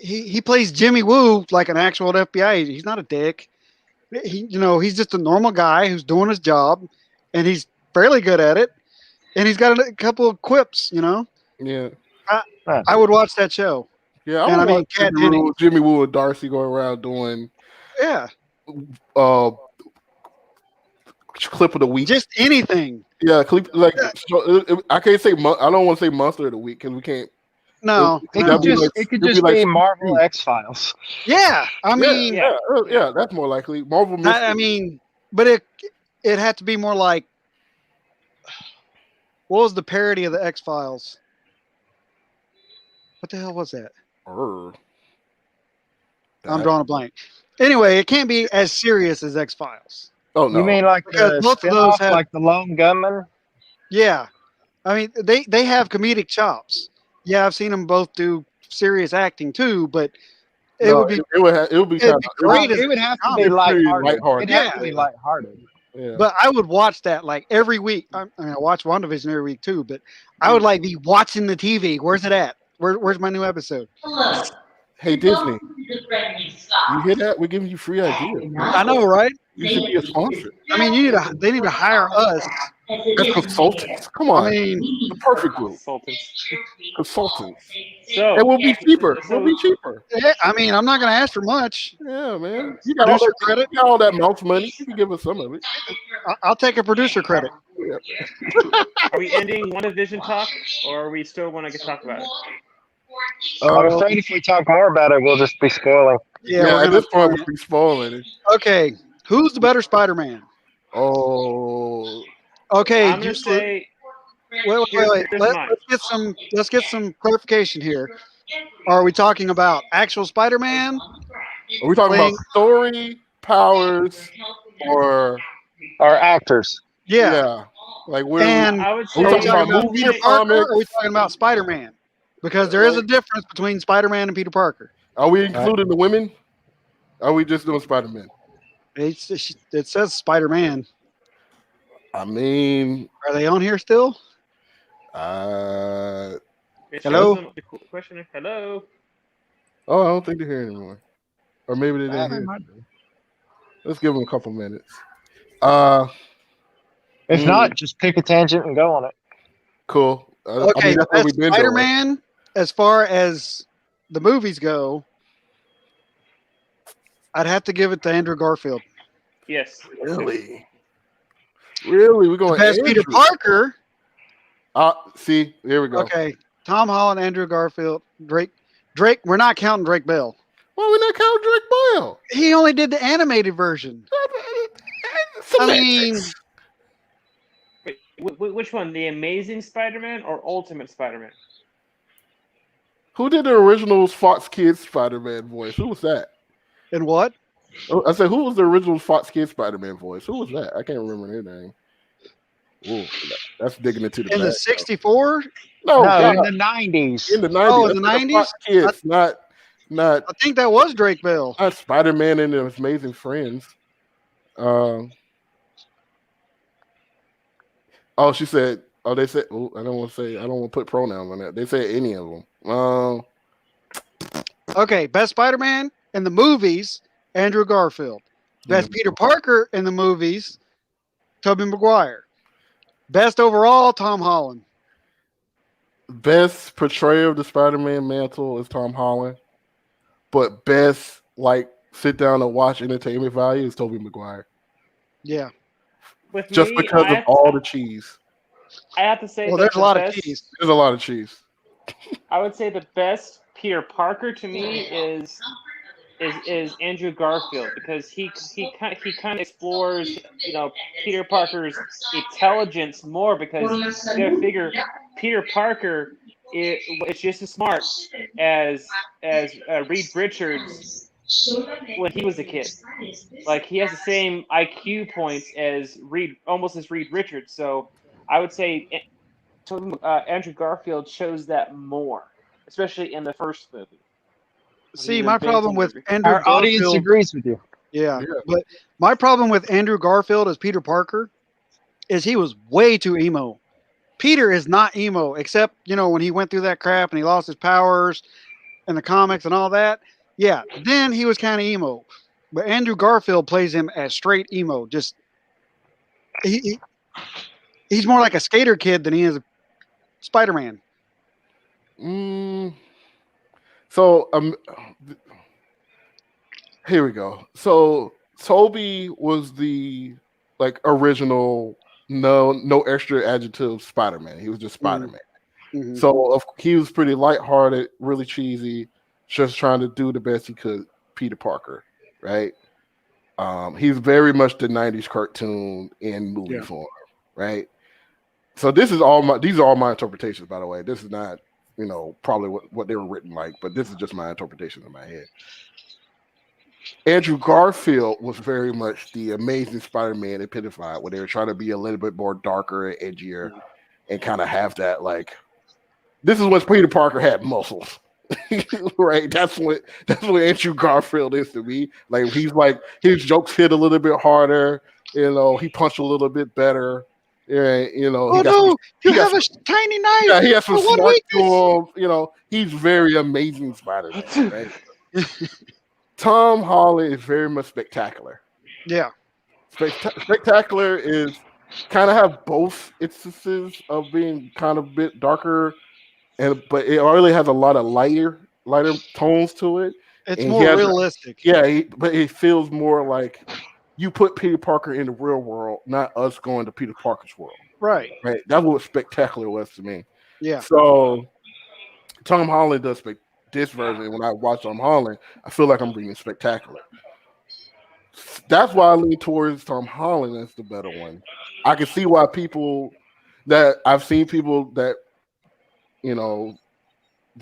He plays Jimmy Woo like an actual FBI agent. He's not a dick. He's just a normal guy who's doing his job, and he's fairly good at it. And he's got a couple of quips. Yeah. I would watch that show. Yeah, I And I would mean, watch Kat Dennings. Jimmy Woo and Darcy go around doing Yeah, uh clip of the week. just anything. Yeah, clip like Yeah. so, I can't say I don't want to say monster of the week because we can't. No, It no. could just it'd be like be Marvel Steve. X Files. Yeah, I mean, Yeah, that's more likely. Marvel mystery. I mean, but it had to be more like, what was the parody of the X Files? What the hell was that? I'm drawing a blank. Anyway, it can't be as serious as X Files. Oh no. You mean like Because the both of those spinoff, have- like the Lone Gunman? Yeah, I mean they have comedic chops. Yeah, I've seen them both do serious acting too, but it would be it would be it'd kind be of great. It would have to be pretty lighthearted. lighthearted. It'd have to Yeah. be lighthearted. Yeah. But I would watch that like every week. I mean, I watch WandaVision every week too, but I would like be watching the TV. Where's it at? Where's my new episode? Hey Disney, you hear that? We're giving you free ideas. I know, right? You should be a sponsor. I mean, they need to hire us. As consultants. Come on. I mean, the perfect group. Consultants. Consultants. So It will be cheaper. So- It'll be cheaper. I mean, I'm not going to ask for much. Yeah, man. You got all Producer that credit. You got all that mouse money. You can give us some of it. I'll take a producer credit. Are we ending WandaVision talk, or are we still want to talk about it? I'm afraid if we talk more about it, we'll just be spoiling. Yeah, we're at gonna this point we'll be spoiling it. Okay, who's the better Spider-Man? Oh, Okay, I'm gonna say wait. here's Let's mine. get some clarification here. Are we talking about actual Spider-Man? are we talking Playing- about story, powers, or Our actors. Yeah. like where? And I would Are say we are we talking talking about about movies, Peter Parker? Or are we comics? talking about Spider-Man? Because there is a difference between Spider-Man and Peter Parker. Are we including the women? Are we just doing Spider-Man? It says Spider-Man. I mean, Are they on here still? uh, It Hello? shows them the question. Hello. oh, I don't think they're here anymore. Or maybe they didn't hear. Let's give them a couple minutes. If not, just pick a tangent and go on it. Cool. Okay, that's what we've been doing. Spider-Man, as far as the movies go, I'd have to give it to Andrew Garfield. Yes. Really? Really? We're going Best Peter Andrew. Parker. See, there we go. Okay, Tom Holland, Andrew Garfield, Drake. We're not counting Drake Bell. Well, we're not counting Drake Bell. He only did the animated version. I mean, Wait, which one? The Amazing Spider-Man or Ultimate Spider-Man? Who did the original Fox Kids Spider-Man voice? Who was that? And what? Oh, I said, who was the original Fox Kids Spider-Man voice? Who was that? I can't remember their name. Ooh, that's digging into the In the bag. '64? No, No, God, in the 90s. in the '90s. Oh, in That's the the Fox '90s? I, Kids, not I think that was Drake Bell. Spider-Man and his Amazing Friends. Um, oh, she said. Oh, they said. Oh, I don't want to say. I don't want to put pronouns on that. They said any of them. Okay, best Spider-Man in the movies, Andrew Garfield. Best Peter Parker in the movies, Tobey Maguire. Best overall, Tom Holland. Best portrayal of the Spider-Man mantle is Tom Holland, but best like sit down and watch entertainment value is Tobey Maguire. Yeah. With Just me, because of all the cheese. I have to say Well, that there's a the lot best, of cheese. There's a lot of cheese. I would say the best Peter Parker to me is Andrew Garfield, because he kind of explores, Peter Parker's intelligence more, because you gotta figure Peter Parker is just as smart as Reed Richards when he was a kid. Like, he has the same IQ points as almost as Reed Richards. So I would say Andrew Garfield shows that more, especially in the first movie. See, He's my problem inventing with everything. Andrew Our audience Garfield. agrees with you. Yeah, Yeah. but my problem with Andrew Garfield as Peter Parker is he was way too emo. Peter is not emo, except when he went through that crap and he lost his powers in the comics and all that. Yeah, then he was kind of emo. But Andrew Garfield plays him as straight emo. Just he he's more like a skater kid than he is a Spider-Man. Mm, so here we go. So Toby was the like original no extra adjective Spider-Man. He was just Spider-Man. Mm-hmm. So he was pretty lighthearted, really cheesy, just trying to do the best he could. Peter Parker, right? He's very much the '90s cartoon in movie Yeah. form, right? So these are all my interpretations, by the way. This is not, probably what they were written like, but this is just my interpretation in my head. Andrew Garfield was very much the Amazing Spider-Man epitomified, where they were trying to be a little bit more darker and edgier, and kind of have that like. This is when Peter Parker had muscles, right? That's what Andrew Garfield is to me. Like his jokes hit a little bit harder. He punched a little bit better. Yeah, Oh no, you have a tiny knife. Yeah, he has some For what smart weakness? to him. He's very amazing Spider-Man, right? Tom Holland is very much spectacular. Yeah. Spectacular is kind of have both instances of being kind of a bit darker, but it really has a lot of lighter tones to it. It's And more realistic. Yeah, but it feels more like you put Peter Parker in the real world, not us going to Peter Parker's world. Right. Right. That's what spectacular was to me. Yeah. So Tom Holland does this version. When I watch Tom Holland, I feel like I'm reading spectacular. That's why I lean towards Tom Holland as the better one. I can see why I've seen people that,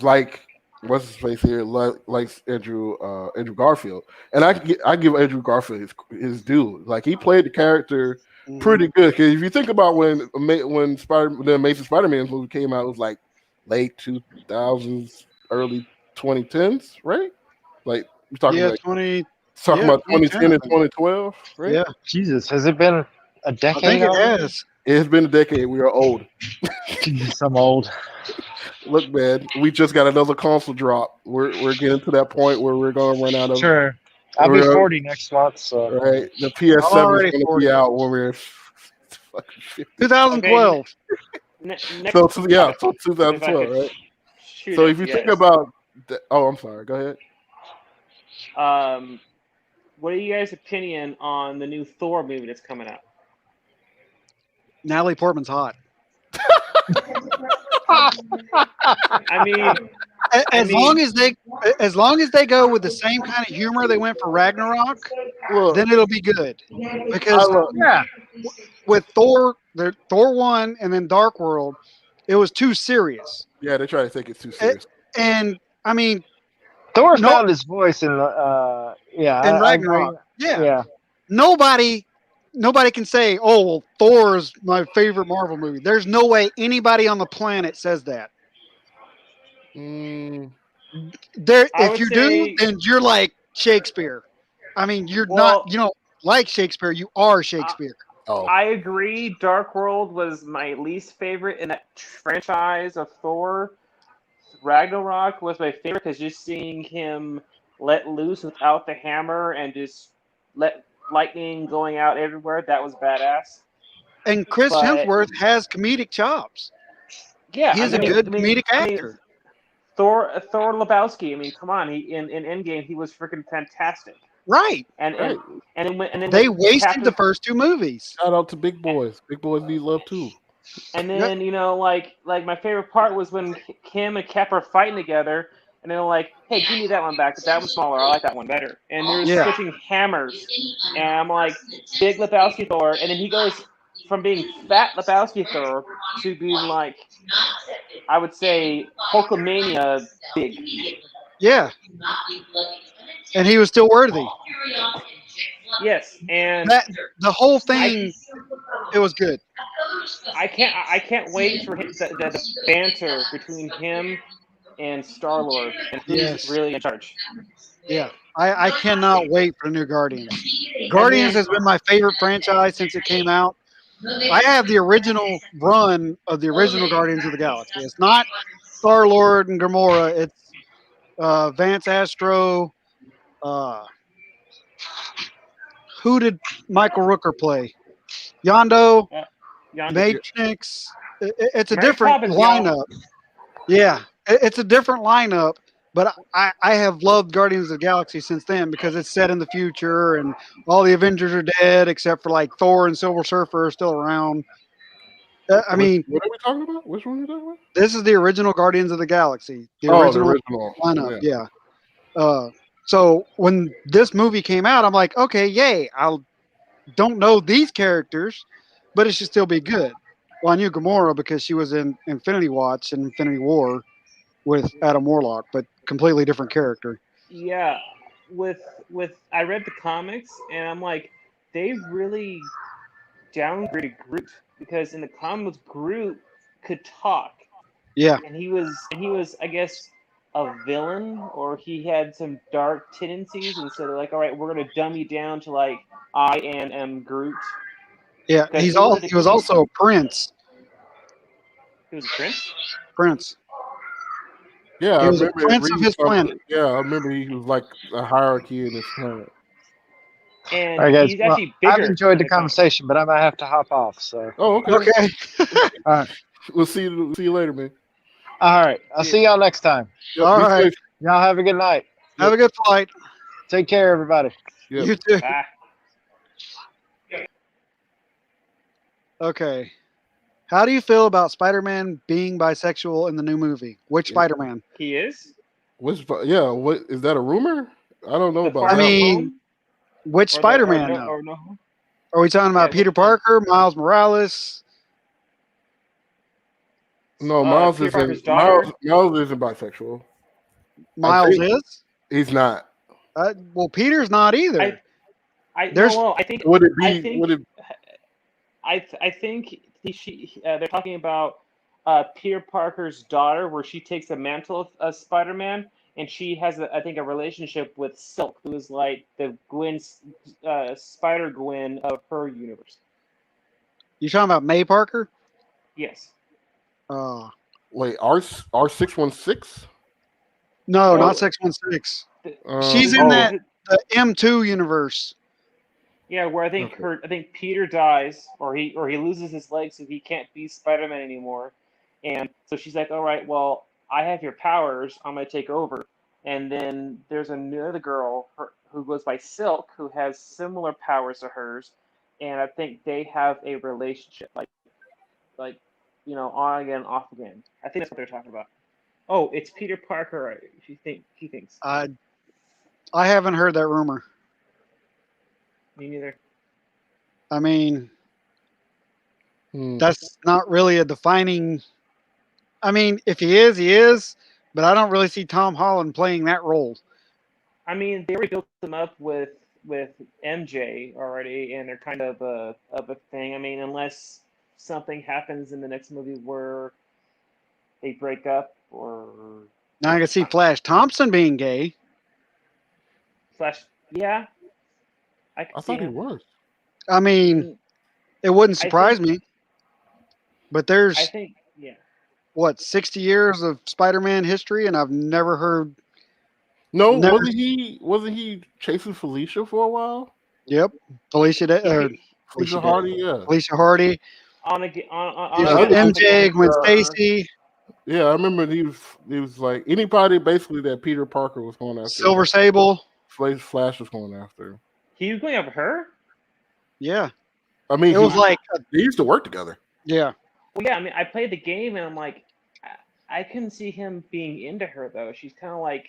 like what's his face here, like Andrew Garfield, and I give Andrew Garfield his due. Like, he played the character pretty good. Because if you think about when the Amazing Spider-Man movie came out, it was like late 2000s, early 2010s, right? Like, we're talking about 2010 and 2012, right? Yeah. Jesus, has it been a decade? I think it already? has. It's been a decade. We are old. Jesus, I'm old. Look, man, we just got another console drop. We're getting to that point where we're going to run out of. Sure. I'll be 40 next month, so. Right, the PS7 is already going to 40. be out when we're fucking 50. 2012. So 2012, right? So if you think about, I'm sorry. Go ahead. What are you guys' opinion on the new Thor movie that's coming out? Natalie Portman's hot. I mean, as long as they go with the same kind of humor they went for Ragnarok, then it'll be good. Because with Thor 1 and then Dark World, it was too serious. Yeah, they try to take it too serious. And I mean, Thor no, found his voice in the. Yeah, in I agree. Ragnarok, yeah, Yeah. nobody, nobody can say, "Oh, well, Thor is my favorite Marvel movie." There's no way anybody on the planet says that. Mm, There, I if would you do, say, then you're like Shakespeare. I mean, you're not. well, You don't like Shakespeare. You are I, Shakespeare. oh, I agree. Dark World was my least favorite in that franchise of Thor. Ragnarok was my favorite because just seeing him let loose without the hammer and just let lightning going out everywhere, that was badass. And Chris But Hemsworth has comedic chops. yeah, He is a good comedic I mean, actor. Thor Lebowski. I mean, come on, he in Endgame he was freaking fantastic. Right. And right. then They when wasted the Captain first two movies. Shout out to big boys. Big boys need love too. And Yep. then like my favorite part was when Kim and Cap are fighting together, and they're like, "Hey, give me that one back. That one's smaller. I like that one better." And they're Yeah. switching hammers, and I'm like, "Big Lebowski Thor," and then he goes from being fat Lebowski Thor to being like, I would say Hulkamania big. Yeah. And he was still worthy. Yes, and That the whole I thing, it was good. I can't wait for the banter between him and Star Lord and who's Yes. really in charge. Yeah. I cannot wait for the new Guardians. And Guardians then has been my favorite franchise since it came out. I have the original run of the original Guardians of the Galaxy. It's not Star Lord and Gamora. It's Vance Astro. Uh, who did Michael Rooker play? Yondo, Yondu. Yeah. Matrix. It's a Mary different Poppins, y'all. lineup. Yeah, it's a different lineup. But I have loved Guardians of the Galaxy since then because it's set in the future and all the Avengers are dead except for like Thor and Silver Surfer are still around. I mean, What are we talking about? Which one are you talking about? this is the original Guardians of the Galaxy, the Oh, the original original. lineup. Yeah. Yeah. Uh, so when this movie came out, I'm like, okay, yay! I don't know these characters, but it should still be good. Well, I knew Gamora because she was in Infinity Watch and Infinity War with Adam Warlock, but completely different character. Yeah, with I read the comics and I'm like, they really downgraded Groot because in the comics Groot could talk Yeah, and he was I guess a villain or he had some dark tendencies and so they're like, all right, we're gonna dumb you down to like I am Groot yeah. because he was He was also a prince. he was a prince Prince. Yeah, I He was a remember prince of reading his something. planet. Yeah, I remember he was like a hierarchy in his planet. All and right, guys. he's Well, actually I've bigger enjoyed in the the comics. conversation, but I might have to hop off. So, Oh, okay. Okay. all right, We'll see you later, man. all right. I'll see y'all next time. Yep, All be right. safe. Y'all have a good night. Have a good flight. Take care, everybody. Yep. You too. Bye. Okay. How do you feel about Spider-Man being bisexual in the new movie? Which Spider-Man? He is Yeah, what is that a rumor? I don't know the about far I that from one. mean, home which Spider-Man though? or no. Are we talking Yeah, about Peter which one? Parker, Miles Morales, No, Peter Parker's daughter. Miles isn't bisexual. I Miles think is? he's not. Well, Peter's not I either. I There's no. Would it I be? think Would it? I think they're talking about Peter Parker's daughter, where she takes the mantle of Spider-Man, and she has I think a relationship with Silk, who is like the Spider Gwen of her universe. you talking about May Parker? Yes. Uh, Wait, R 616. no, not No. 616. The, She's in Oh, that the M2 universe. yeah, where okay. I think Peter dies, or he loses his leg, so he can't be Spider-Man anymore, and so she's like, all right, well, I have your powers, I'm gonna take over. And then there's another girl who goes by Silk, who has similar powers to hers, and I think they have a relationship, like on again, off again. I think that's what they're talking about. Oh, it's Peter Parker. He thinks. I I haven't heard that rumor. Me neither. I mean, Hmm. that's not really a defining. I mean, if he is, he is. but I don't really see Tom Holland playing that role. I mean, they already built them up with MJ already, and they're kind of a thing. I mean, unless something happens in the next movie where they break up or Now I can see Flash Thompson being gay. Flash. Yeah, I I could see thought he him. was. I mean, Mm, it wouldn't I surprise think me. But I there's think yeah. what 60 years of Spider-Man history, and I've never heard. No, Never. wasn't he chasing Felicia for a while? Yep, Felicia or He, Felicia Felicia Day, Hardy, yeah. Felicia Hardy. on He Yeah, was a I with on remember the MJ, game Gwen for Stacy, yeah, I remember he was like anybody basically that Peter Parker was going after. Silver Sable. Flash was going after. he was going over her. Yeah, I mean, it was Wow. like, they used to work together. yeah. Well, yeah. I mean, I played the game and I'm like, I can see him being into her though. She's kind of like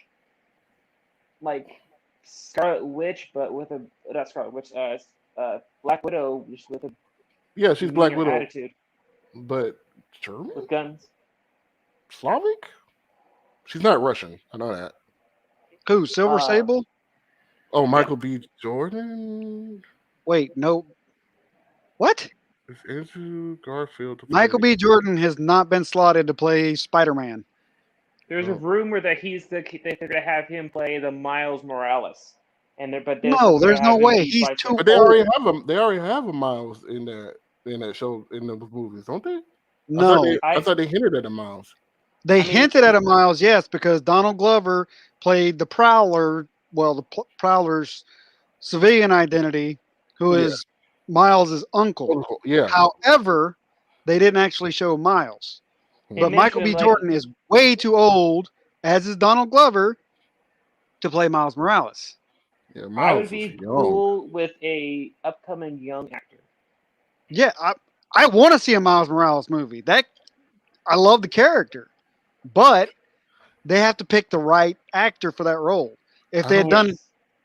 Scarlet Witch, but with a not Scarlet Witch, Black Widow, just with a Yeah, she's Black meaner Widow, attitude but German, with guns. Slavic. She's not Russian. I know that. Who? Silver Uh, Sable? Oh, yeah. Michael B. Jordan. Wait, no. What? Is Andrew Garfield to Michael play? B. Jordan has not been slotted to play Spider-Man. There's a Oh. rumor that that they're gonna have him play the Miles Morales, but they're No, also gonna there's no have him way. be He's vice too But they old. already have him. They already have a Miles in that show in the movies, don't they? I thought No, they I thought they hinted at a Miles. they I mean, hinted at a Miles, yes, because Donald Glover played the Prowler. Well, the Prowler's civilian identity, who Yeah. is Miles's uncle. Yeah. However, they didn't actually show Miles. they But Hmm. Michael mentioned him B. like Jordan is way too old, as is Donald Glover, to play Miles Morales. Yeah, I would Miles was be young. cool with a upcoming young actor. Yeah, I want to see a Miles Morales movie. That I love the character, but they have to pick the right actor for that role. If I they had don't. done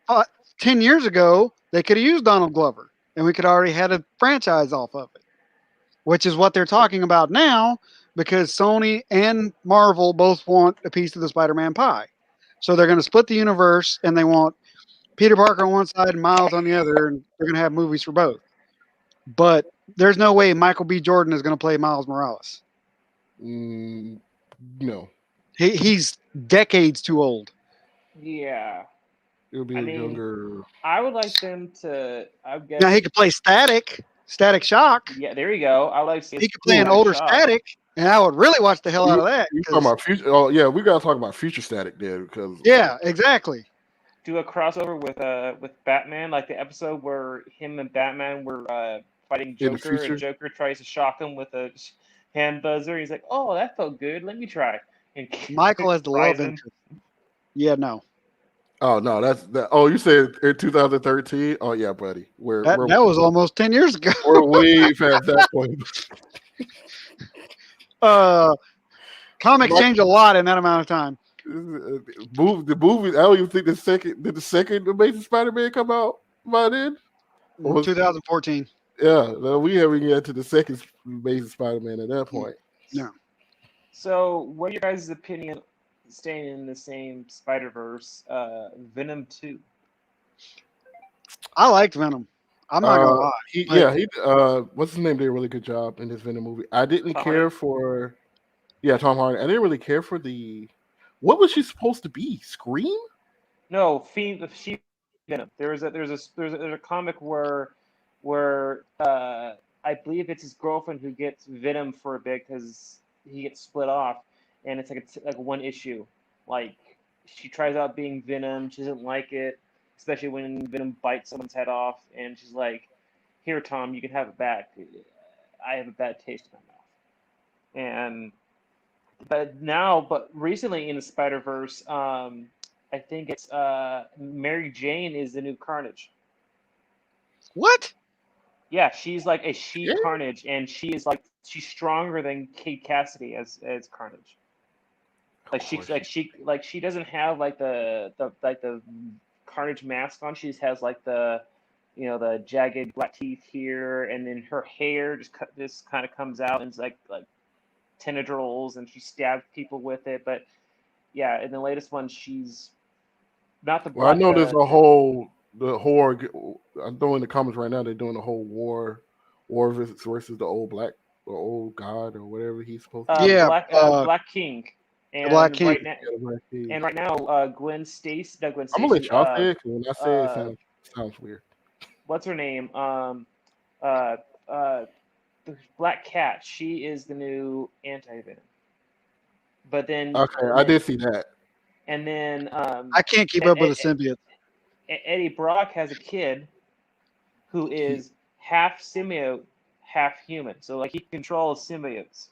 Yes. 10 years ago, they could have used Donald Glover, and we could already had a franchise off of it, which is what they're talking about now because Sony and Marvel both want a piece of the Spider-Man pie. So they're going to split the universe, and they want Peter Parker on one side and Miles on the other, and they're going to have movies for both. But there's no way Michael B. Jordan is going to play Miles Morales. Mm, no, He's decades too old. Yeah. it'll be I a mean, younger. I would like them to. I Now he guess. could play Static Shock. Yeah. There you go. I would like to see He could play an Static older Shock. Static, and I would really watch the hell out You, of that. you talking Because about future? Oh yeah, we gotta talk about future static there because yeah, exactly. Do a crossover with Batman, like the episode where him and Batman were fighting in the Joker, and future, Joker tries to shock him with a hand buzzer. He's like, "Oh, that felt good. Let me try." And Michael as the fries love him. interest. Yeah, no, oh no, that's that. Oh, you said in 2013? Oh yeah, buddy, we're that we're that was almost 10 years ago. we're way past that point. uh, Comics Mike, change a lot in that amount of time. the movies. I don't even think the second Amazing Spider-Man come out by then. Or was 2014. yeah, no, we haven't get to the second Amazing Spider-Man at that point. No, So, what are your guys' opinion? Staying in the same Spider Verse, Venom 2. I liked Venom. I'm not gonna lie. But What's his name? Did a really good job in this Venom movie. I didn't Tom care Hardy? for, yeah, Tom Hardy. I didn't really care for what was she supposed to be? Scream? No, she Venom. There's a comic where I believe it's his girlfriend who gets Venom for a bit because he gets split off, and it's like one issue. Like she tries out being Venom, she doesn't like it, especially when Venom bites someone's head off, and she's like, "Here, Tom, you can have it back. I have a bad taste in my mouth." And but recently in the Spider Verse, I think it's Mary Jane is the new Carnage. what? Yeah, she's like a she Yeah. Carnage, and she's stronger than Kate Cassidy as Carnage. She doesn't have like the Carnage mask on. She just has like the jagged black teeth here, and then her hair just kind of comes out and it's like tendrils, and she stabs people with it. But yeah, in the latest one, she's not the Well, I black. know there's a whole the horror. I'm throwing the comments right now. They're doing a whole war versus the old black or old god or whatever he's supposed to be. Yeah, Black King, the Black and King. Yeah, the Black King. right now, Gwen Stacy, not Gwen I'm gonna let Stacy, y'all say it because when I say it, it uh, sounds weird. what's her name? Uh, uh, the Black Cat. She is the new anti Venom. But then, Okay, I did see that. and then, I can't keep up with the symbiote. Eddie Brock has a kid who is half symbiote, half human. So like he controls symbiotes,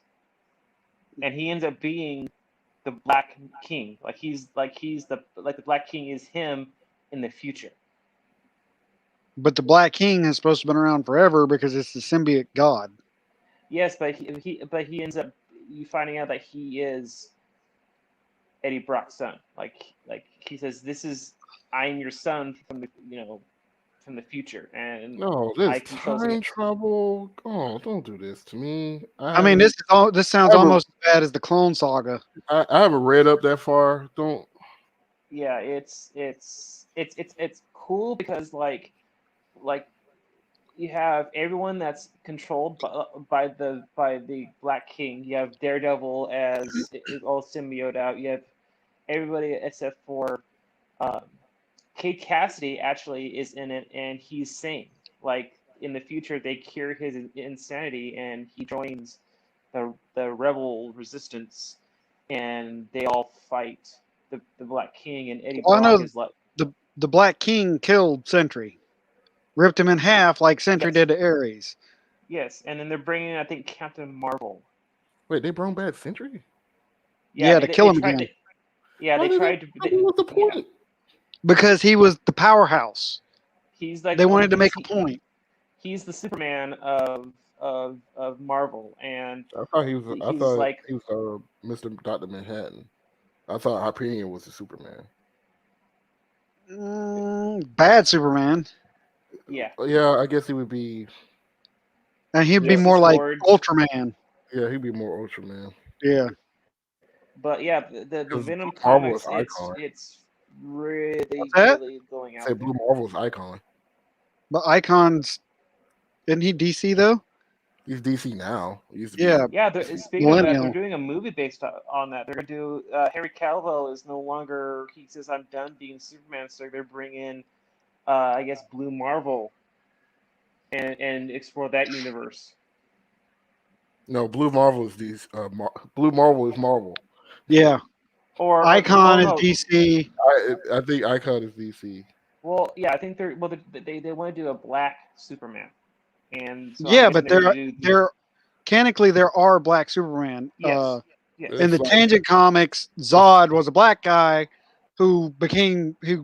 and he ends up being the Black King. He's the Black King is him in the future. But the Black King is supposed to have been around forever because it's the symbiote god. Yes, but he ends up you finding out that he is Eddie Brock's son. Like he says, "This is I'm your son from the from the future, and No, I this control time symbiotes." travel. Oh, don't do this to me. I mean, this sounds almost as bad as the Clone Saga. I haven't read up that far. Don't. Yeah, it's cool because like you have everyone that's controlled by the Black King. You have Daredevil as all symbiote out. You have everybody except for um, Kate Cassidy actually is in it, and he's sane. Like in the future, they cure his insanity, and he joins the rebel resistance, and they all fight the Black King. And Eddie Well, I Brock know is like, the Black King killed Sentry, ripped him in half like Sentry yes, did to Ares. yes, and then they're bringing, I think, Captain Marvel. Wait, they brought back Sentry? Yeah, Yeah, to kill they him tried. again Yeah, Why they did they? tried to. What was the Yeah, point? because he was the powerhouse. he's like They well, wanted to make a point. he's the Superman of Marvel, and I thought he was. I he's thought like he was Mr. Doctor Manhattan. I thought Hyperion was the Superman. Bad Superman, yeah, Yeah, I guess he would be. and he'd be Yeah, more Justice like Lord. Ultraman. yeah, he'd be more Ultraman. Yeah, But yeah, the Because Venom Marvel is comics, Icon. it's really what's that? really going I out say Blue there. Marvel is Icon. But Icon's isn't he DC though? He's DC now. He used to be. Yeah, Yeah, speaking of that, they're Millennial. doing a movie based on that. They're gonna do Harry Cavill is no longer. He says I'm done being Superman, so they're bringing I guess Blue Marvel and explore that universe. No, Blue Marvel is these. Blue Marvel is Marvel. Yeah, Well, Icon is no, DC. I think Icon is DC. well, yeah, I think they want to do a black Superman, and so I'm Yeah, guessing but they're gonna do there canonically there are black Superman. yes, In yes, the It's like Tangent comics, Zod was a black guy who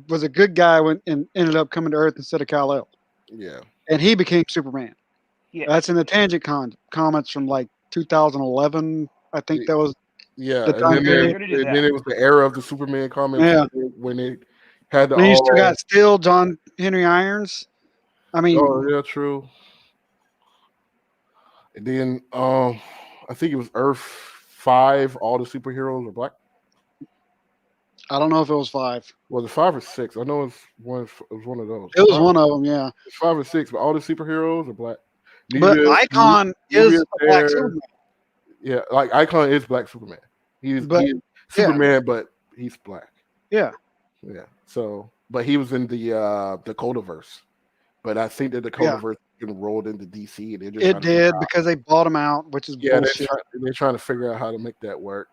was a good guy and ended up coming to Earth instead of Kal El, yeah, and he became Superman. That's yes, in the Tangent comics from like 2011. I think that was yeah. the And time then they're period. gonna do then that. it was the era of the Superman comics Yeah, when they had the and you still all. got still John Henry Irons. I mean, Oh yeah, true. And then I think it was Earth 5. All the superheroes are black. I don't know if it was 5. Was it 5 or 6? I know it's one. It was one of those. It was one of them, yeah. It's 5 or 6, but all the superheroes are black. But Icon is Nubius a black there. Superman. Yeah, like Icon is Black Superman. But He's yeah, Superman, but he's black. yeah, Yeah. So, but he was in the Codaverse. But I think that the yeah. Codaverse enrolled into DC, and they're just It trying to figure did out. because they bought him out, which is Yeah, bullshit. they're trying to figure out how to make that work.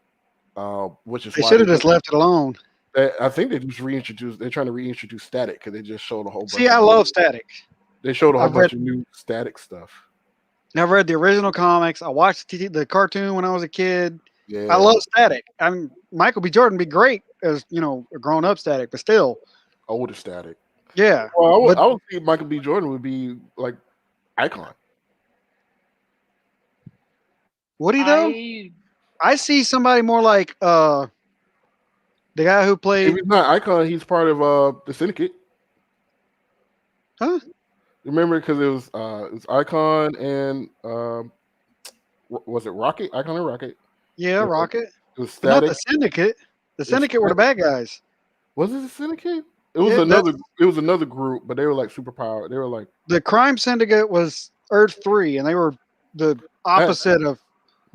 Which is They why should have just left it alone. I think they just reintroduced. They're trying to reintroduce Static because they just showed a whole See, bunch I of. love Static. They showed a whole I've read bunch of new Static stuff. I've read the original comics. I watched the cartoon when I was a kid. I Yeah, love Static. Michael B. Jordan would be great as a grown up Static, but still, older Static. yeah. Well, But I would think Michael B. Jordan would be like Icon. would he though? I I see somebody more like the guy who If played he's not Icon, he's part of the Syndicate. huh? Remember, because it was Icon and was it Rocket? Icon and Rocket. Yeah, It Rocket, was but not Static. the Syndicate. The Syndicate were the bad guys. Was it a syndicate? It was Yeah, another. It was another group, but they were like superpowered. They were like the Crime Syndicate was Earth 3, and they were the that. opposite of.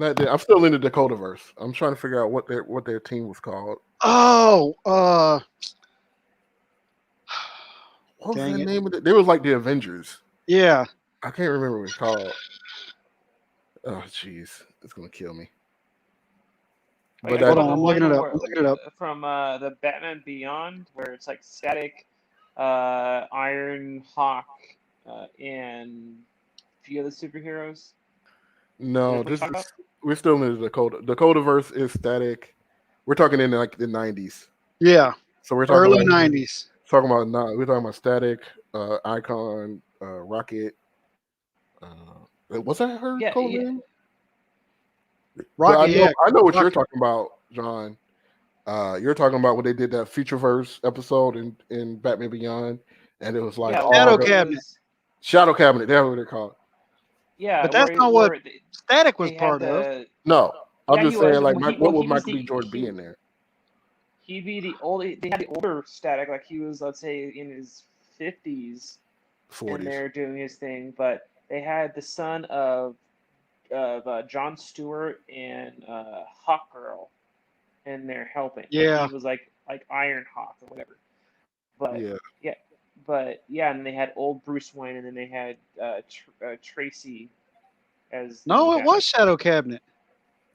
I'm still in the Dakotaverse. I'm trying to figure out what their team was called. Oh, What was dang the it. name of it? They was like the Avengers. Yeah. I can't remember what it's called. Oh, jeez, it's gonna kill me. Like, But I Hold saw on, the I'm looking one it up. where, I'm looking it up. from the Batman Beyond, where it's like Static, Iron Hawk, and a few other superheroes. no, What you talking about? we're still in the Dakota. Dakotaverse is static. We're talking in like the '90s. Yeah. So we're talking Early like 90s. we're talking about static, icon, rocket. Was that her Yeah, code yeah. name? But Rocket, yeah. I know what you're Rocket. talking about, John. You're talking about when they did that Futureverse episode in Batman Beyond, and it was like Yeah, all Shadow where the it Cabinet. was. Shadow Cabinet. That's what they're called. Yeah, But that's not what where Static was they had part of. the. No, I'm Yeah, just he saying was. like what He would was Michael the B. Jordan be in there? he'd be the old. They had the older Static, like he was, let's say, in his 50s, and 40s. they're doing his thing. But they had the son of John Stewart and Hawkgirl in there helping. Yeah. He was like Iron Hawk or whatever. But Yeah, yeah, and they had old Bruce Wayne, and then they had Tracy as the new No, it Batman. was Shadow Cabinet.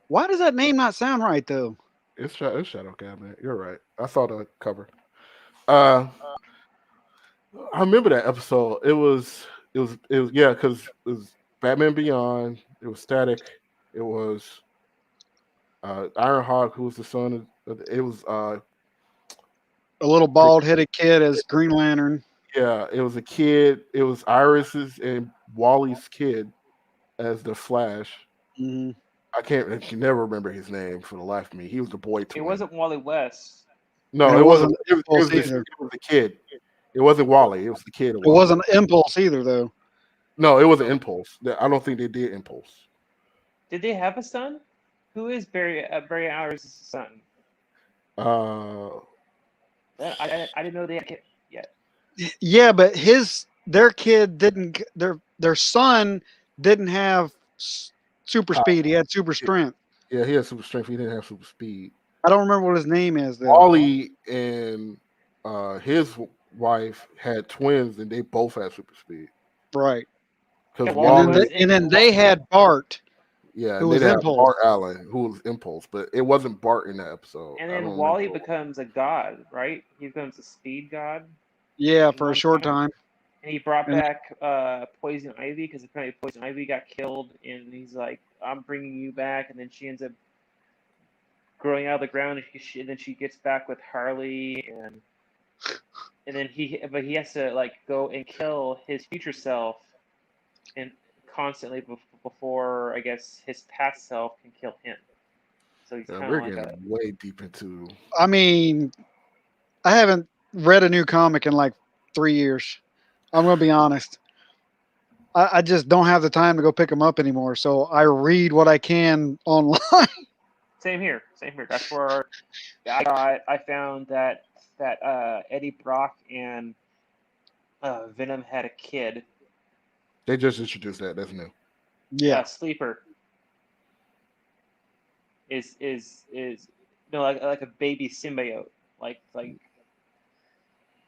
Why does that name not sound right, though? it's Shadow Cabinet. You're right. I saw the cover. Uh, I remember that episode. It was yeah, because it was Batman Beyond. It was Static. It was Ironhawk, who was the son of it was A little bald headed kid as Green Lantern. yeah, it was a kid. It was Iris's and Wally's kid as the Flash. Hmm. I can never remember his name for the life of me. He was the boy It twin. wasn't Wally West. And No, it it wasn't. wasn't It Impulse was either. it was the kid. It wasn't Wally. It was the kid of It Wally. wasn't Impulse either, though. No, it wasn't Impulse. I don't think they did Impulse. Did they have a son? Who is Barry Allen's son? Uh, I didn't know they had a kid yet. Yeah, but their kid didn't. Their son didn't have super speed. He had super strength. yeah, he had super strength. He didn't have super speed. I don't remember what his name is though. Wally and his wife had twins, and they both had super speed. Right. Yeah, Because Wally Wally, was And then they had Bart, yeah, who and they'd was have Impulse. Bart Allen, who was Impulse, but it wasn't Bart in that episode. And I then don't Wally remember. becomes a god, right? He becomes a speed god. Yeah, in for a one short comic. time. And he brought And back Poison Ivy because apparently Poison Ivy got killed, and he's like, "I'm bringing you back." And then she ends up growing out of the ground, and then she gets back with Harley, and then but he has to like go and kill his future self, and constantly before I guess his past self can kill him. So he's Yeah, kind we're of like getting a way deep into. I mean, I haven't read a new comic in like 3 years. I'm gonna be honest. I just don't have the time to go pick them up anymore. So I read what I can online. same here. Same here. That's where I found that Eddie Brock and Venom had a kid, They just introduced that. That's new. Yeah. Sleeper is no like a baby symbiote, like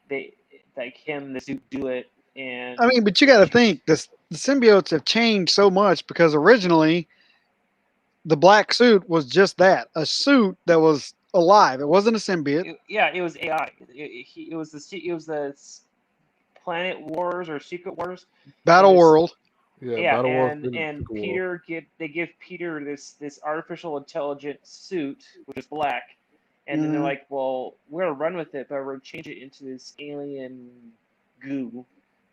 they like him the suit do it, and I mean, but you got to think the symbiotes have changed so much because originally the black suit was just that, a suit that was alive. It wasn't a symbiote. it was AI. It was the Planet Wars or Secret Wars, and Battle this World. Yeah, yeah, Battle War. and Peter they give Peter this artificial intelligent suit which is black, and then they're Mhm. like, well, we're gonna run with it, but we're gonna change it into this alien goo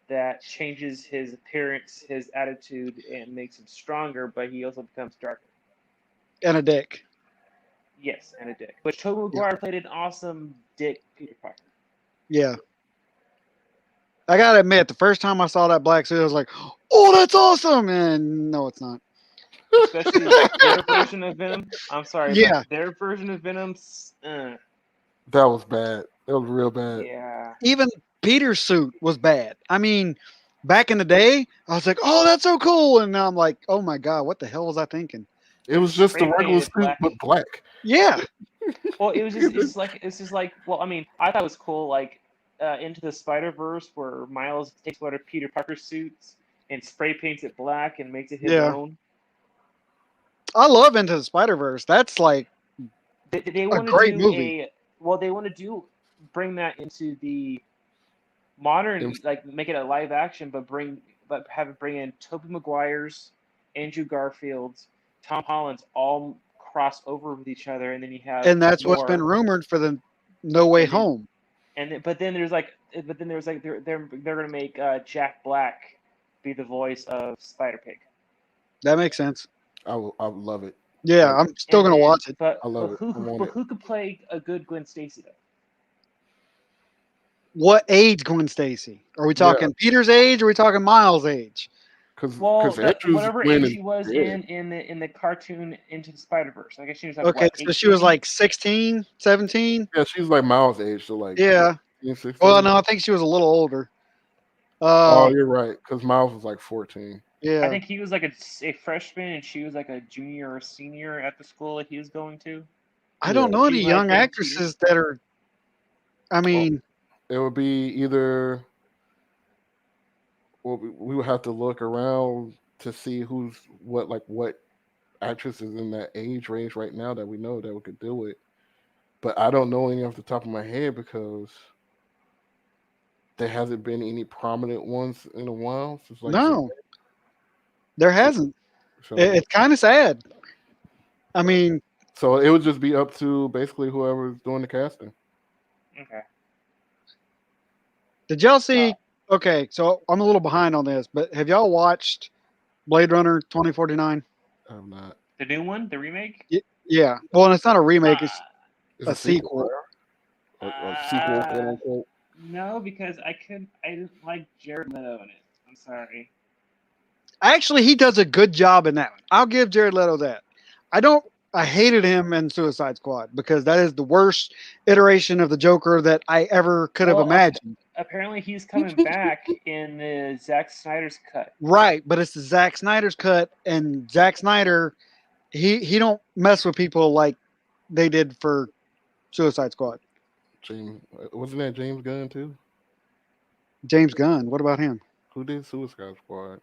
that changes his appearance, his attitude, and makes him stronger, but he also becomes darker. And a dick. Yes, and a dick. But Tobey Maguire played an awesome dick Peter Parker. Yeah. I gotta admit, the first time I saw that black suit, I was like, "Oh, that's awesome!" And no, it's not. Especially their version of Venom. I'm sorry, Yeah. but their version of Venom's That was bad. That was real bad. Yeah. Even Peter's suit was bad. I mean, back in the day, I was like, "Oh, that's so cool," and now I'm like, "Oh my god, what the hell was I thinking?" It was just a Spray regular painted suit black. but black. Yeah, Well, it's just like well, I mean, I thought it was cool, like Into the Spider Verse, where Miles takes one of Peter Parker's suits and spray paints it black and makes it his yeah. own. I love Into the Spider Verse. That's like They a want to great do movie. they want to do bring that into the modern, like make it a live action, but have it bring in Tobey Maguire's, Andrew Garfield's, Tom Holland's all cross over with each other, and then you have And that's what's been more, rumored for the No Way and then Home. but then there's like they're gonna make Jack Black be the voice of Spider Pig. That makes sense. I would love it. Yeah, Like, I'm still And gonna then watch it. but I love it. I want but it. who could play a good Gwen Stacy though? What age Gwen Stacy? Are we Yeah, talking Peter's age? Or are we talking Miles' age? Well, because Andrew's whatever Gwen age is she was dead. in the cartoon Into the Spider Verse. I guess she was like Okay, what, so she was 18? like 16, 17? Yeah, she's like Miles' age, so like what, Yeah. 15, Well, 16? no, I think she was a little older. Oh, you're right, because Miles was like 14. I Yeah. think he was like a freshman and she was like a junior or senior at the school that he was going to. I Yeah. don't know She any might have young been Peter. actresses that are. I Well, mean, it would be either. Well, we would have to look around to see who's what actress is in that age range right now that we know that we could do it. But I don't know any off the top of my head because there hasn't been any prominent ones in a while since like no, there so hasn't. so It's kind of sad. I so mean, so it would just be up to basically whoever's doing the casting. Okay. did y'all Uh, see? Okay, so I'm a little behind on this, but have y'all watched Blade Runner 2049? I'm not. the new one, the remake? Yeah. Well, and it's not a Uh, remake; it's It's a a sequel, sequel. right? Or sequel, quote uh, unquote. no, because I didn't like Jared Leto in it. I'm sorry. Actually, he does a good job in that one. I'll give Jared Leto that. I don't. I hated him in Suicide Squad because that is the worst iteration of the Joker that I ever could have Well, imagined. apparently he's coming back in the Zack Snyder's cut. Right, but it's the Zack Snyder's cut, and Zack Snyder, he don't mess with people like they did for Suicide Squad. James wasn't that James Gunn too? James Gunn. What about him? Who did Suicide Squad?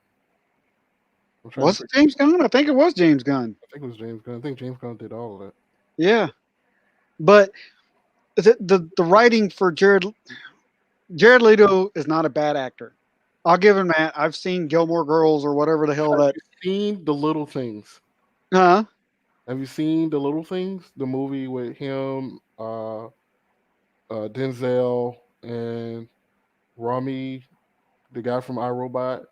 I'm trying to Was it figure. James Gunn? I think it was James Gunn. I think it was James Gunn. I think James Gunn did all of that. Yeah, but the writing for Jared Leto is not a bad actor. I'll give him that. I've seen Gilmore Girls or whatever the hell Have that. you seen The Little Things? Huh? Have you seen The Little Things? The movie with him, Denzel, and Rami, the guy from iRobot.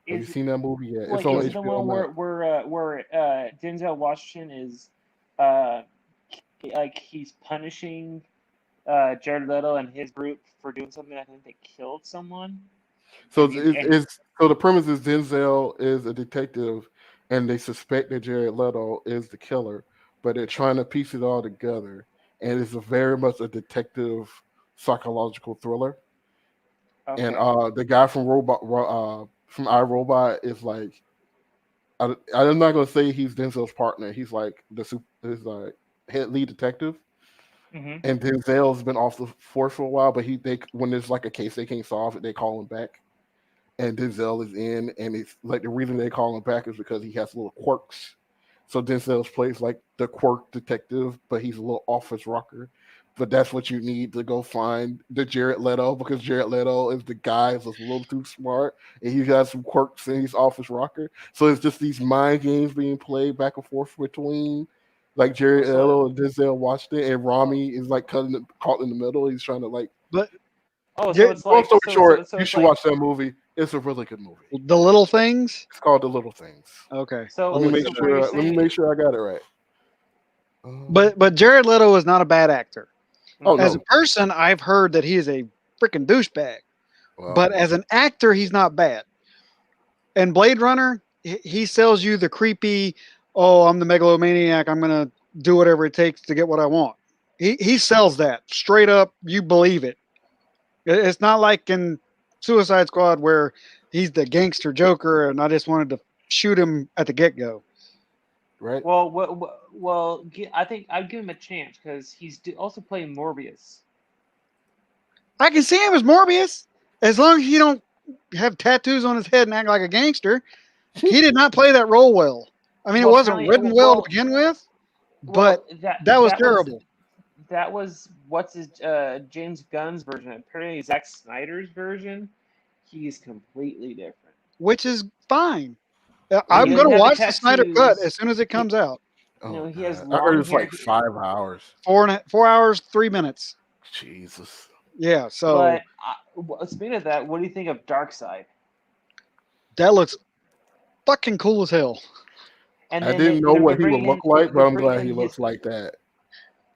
Have you Is seen that movie yet? It's Like, on is it the HBO one Max. where Denzel Washington is uh like he's punishing Jared Leto and his group for doing something? I think they killed someone. So And he's and so the premise is Denzel is a detective, and they suspect that Jared Leto is the killer, but they're trying to piece it all together, and it's very much a detective psychological thriller. And Okay. the guy from from iRobot is like I'm not gonna say he's Denzel's partner. He's like he's like head lead detective, Mm-hmm. and Denzel's been off the force for a while. But they when there's like a case they can't solve it, they call him back, and Denzel is in, and it's like the reason they call him back is because he has little quirks. So Denzel's plays like the quirk detective, but he's a little office rocker. But that's what you need to go find the Jared Leto because Jared Leto is the guy who's a little too smart and he got some quirks and he's office rocker. So it's just these mind games being played back and forth between like Jared So Leto and Denzel Washington, and Rami is like caught in the middle. He's trying to like. But so it's Long like story short, so you it's should like watch that movie. It's a really good movie. the little things. It's called The Little Things. Okay, so I'll Let me look make it so up. what you're sure. Let me saying. make sure I got it right. But Jared Leto is not a bad actor. Oh Okay. As a no. person, I've heard that he is a freaking douchebag. Well, But as an actor, he's not bad. And Blade Runner, he sells you the creepy, oh, I'm the megalomaniac. I'm gonna do whatever it takes to get what I want. he sells that straight up. You believe it. It's not like in Suicide Squad where he's the gangster Joker, and I just wanted to shoot him at the get go. Right? I think I'd give him a chance because he's also playing Morbius. I can see him as Morbius as long as he don't have tattoos on his head and act like a gangster. He did not play that role well. I mean, it Well, wasn't apparently, written well to begin with, but that was terrible. That was what's his James Gunn's version. Apparently, Zack Snyder's version, he's completely different. Which is fine. He I'm doesn't going to have the watch the Snyder cut tattoos. as soon as it comes out. Oh, He has God. I heard long it's hair. like 5 hours. 4 hours, 3 minutes. Jesus. Yeah, so But speaking of that, what do you think of Darkseid? that looks fucking cool as hell. And I then didn't know what he would look like, but they're I'm glad bringing he in looks like that.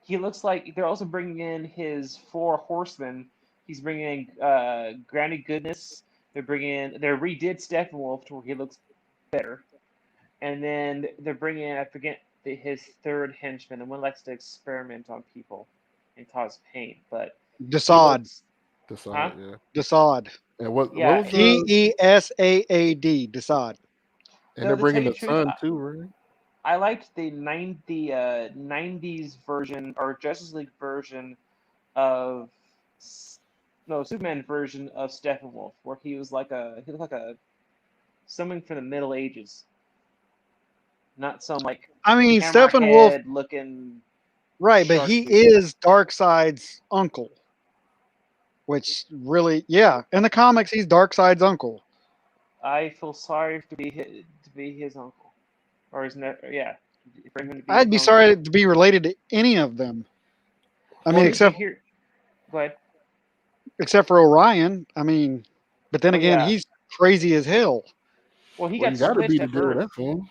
He looks like they're also bringing in his 4 horsemen. He's bringing in Granny Goodness. They redid Steppenwolf to where he looks better, and then they're bringing in his third henchman, the one likes to experiment on people and cause pain, but Desaad. Desaad, yeah. Desaad. And what Yeah, was the Desaad. Desaad. and they're bringing the sun too, right? I liked the 90s version or Justice League version of Superman version of Steppenwolf, where he looked like someone from the Middle Ages, not some like I mean, Steppenwolf, hammerhead looking. right? But shark he dude. is Darkseid's uncle, which really, yeah. In the comics, he's Darkseid's uncle. I feel sorry to be his uncle, or his yeah. For him to be I'd be his sorry uncle. to be related to any of them. I Well, mean, did you hear? Go ahead. except for Orion. I mean, but then Oh, again, yeah. he's crazy as hell. Well, he Well, got you got to be switched to at deal with birth. that film.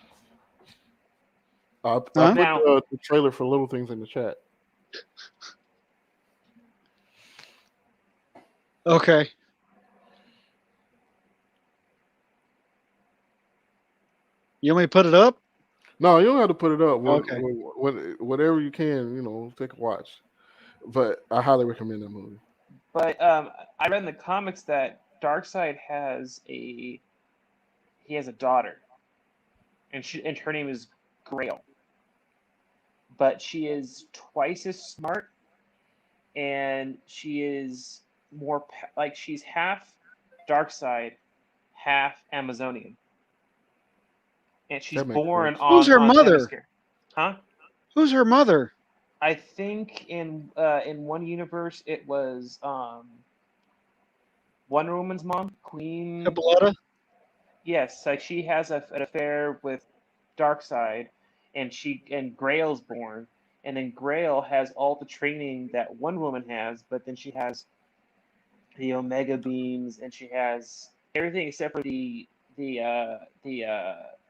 I Huh? put Now- the trailer for Little Things in the chat. Okay. You want me to put it up? No, you don't have to put it up. Okay. Whatever you can, take a watch. But I highly recommend that movie. But I read in the comics that Darkseid has a daughter, and her name is Grail. But she is twice as smart, and she is more like she's half Darkseid, half Amazonian, and she's That makes born sense. on Who's her mother? Themyscira. Huh? Who's her mother? I think in one universe it was Wonder Woman's mom, Queen. Hippolyta? Yes, like she has an affair with Darkseid, and Grail's born, and then Grail has all the training that Wonder Woman has, but then she has the Omega beams, and she has everything except for the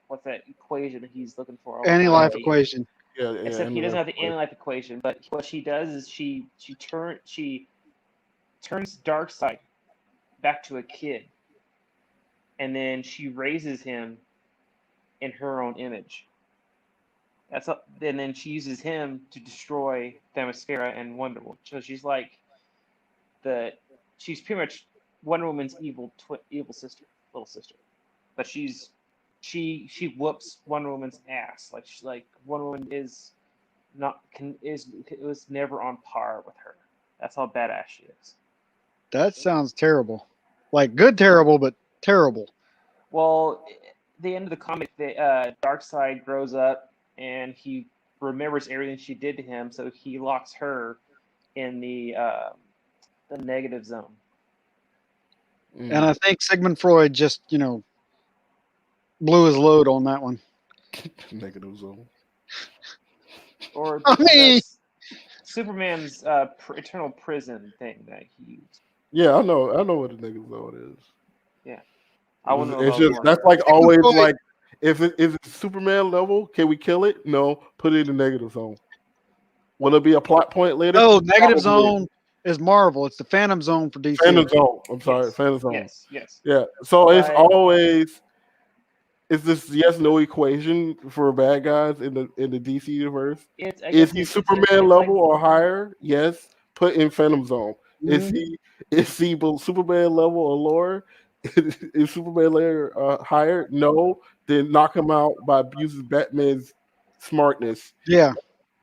what's that equation that he's looking for all the time? Anti-life equation. Yeah, Except he doesn't have the anti-life equation, but what she does is she turns Darkseid back to a kid, and then she raises him in her own image. And then she uses him to destroy Themyscira and Wonder Woman. So she's like she's pretty much Wonder Woman's evil sister, little sister, but she whoops Wonder Woman's ass. Like Wonder Woman was never on par with her. That's how badass she is. That sounds terrible. Like good terrible, but terrible. Well, the end of the comic, Darkseid grows up and he remembers everything she did to him, so he locks her in the negative zone. And I think Sigmund Freud just, blew his load on that one. Negative zone. Or I mean, Superman's eternal prison thing that he used. Yeah, I know what a negative zone is. Yeah, I wouldn't know. It's just that's like Sigmund always Freud. like if it's Superman level, can we kill it? No, put it in the negative zone. Will it be a plot point later? Oh, negative Probably. zone is Marvel. It's the Phantom Zone for DC. Phantom zone. I'm sorry, Yes. Phantom zone. Yes. Yeah. So it's Right. always Is this yes no equation for bad guys in the DC universe? It's I Is guess he it's Superman like level or higher? Yes. Put in Phantom Zone. Is Mhm. he both Superman level or lower? Is Superman layer higher? No. Then knock him out by using Batman's smartness. Yeah,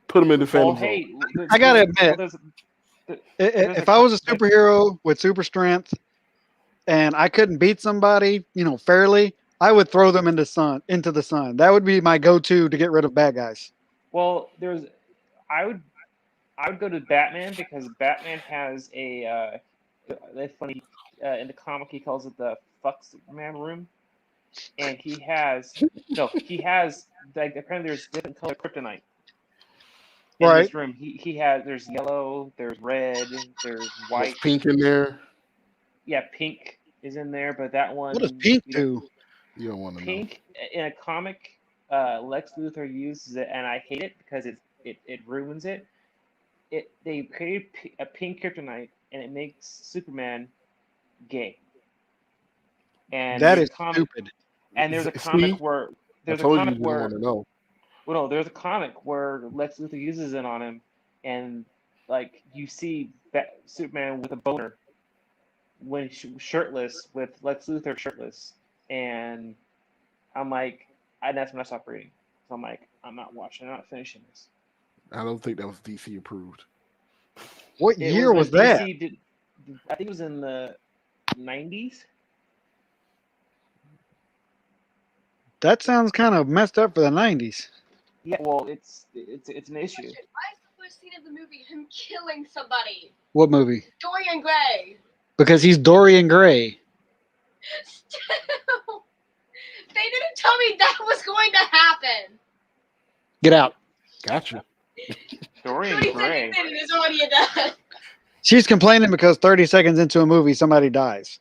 Put him in the well, Phantom Zone. hey, I gotta admit, there's a if I co- was a superhero with super strength and I couldn't beat somebody, fairly, I would throw them into the sun. That would be my go-to to get rid of bad guys. well there's I would I would go to Batman because Batman has a funny in the comic he calls it the fuck Superman room, and he has like apparently there's different color kryptonite in Right. his room. He has there's yellow, there's red, there's There's white. pink in there. Yeah, pink is in there, but that What does one pink you don't. do? You don't want to know. Pink in a comic, Lex Luthor uses it, and I hate it because it ruins it. They created a pink kryptonite, and it makes Superman gay. And That there's a is comic, stupid. and there's a See, comic where I there's a told you comic you didn't want where to know. well, no, there's a comic where Lex Luthor uses it on him, and like you see Superman with a boner when shirtless with Lex Luthor shirtless, and I'm like, and that's when I stopped reading. So I'm like, I'm not watching, I'm not finishing this. I don't think that was DC approved. What It year was was when that? DC did, I think it was in the 90s. That sounds kind of messed up for the 90s. Yeah, well, it's an issue. Why is the first scene of the movie him killing somebody? What movie? Dorian Gray. Because he's Dorian Gray. Still, they didn't tell me that was going to happen. Get out. Gotcha. Dorian 30 Gray. seconds in, is already a death. She's complaining because 30 seconds into a movie, somebody dies.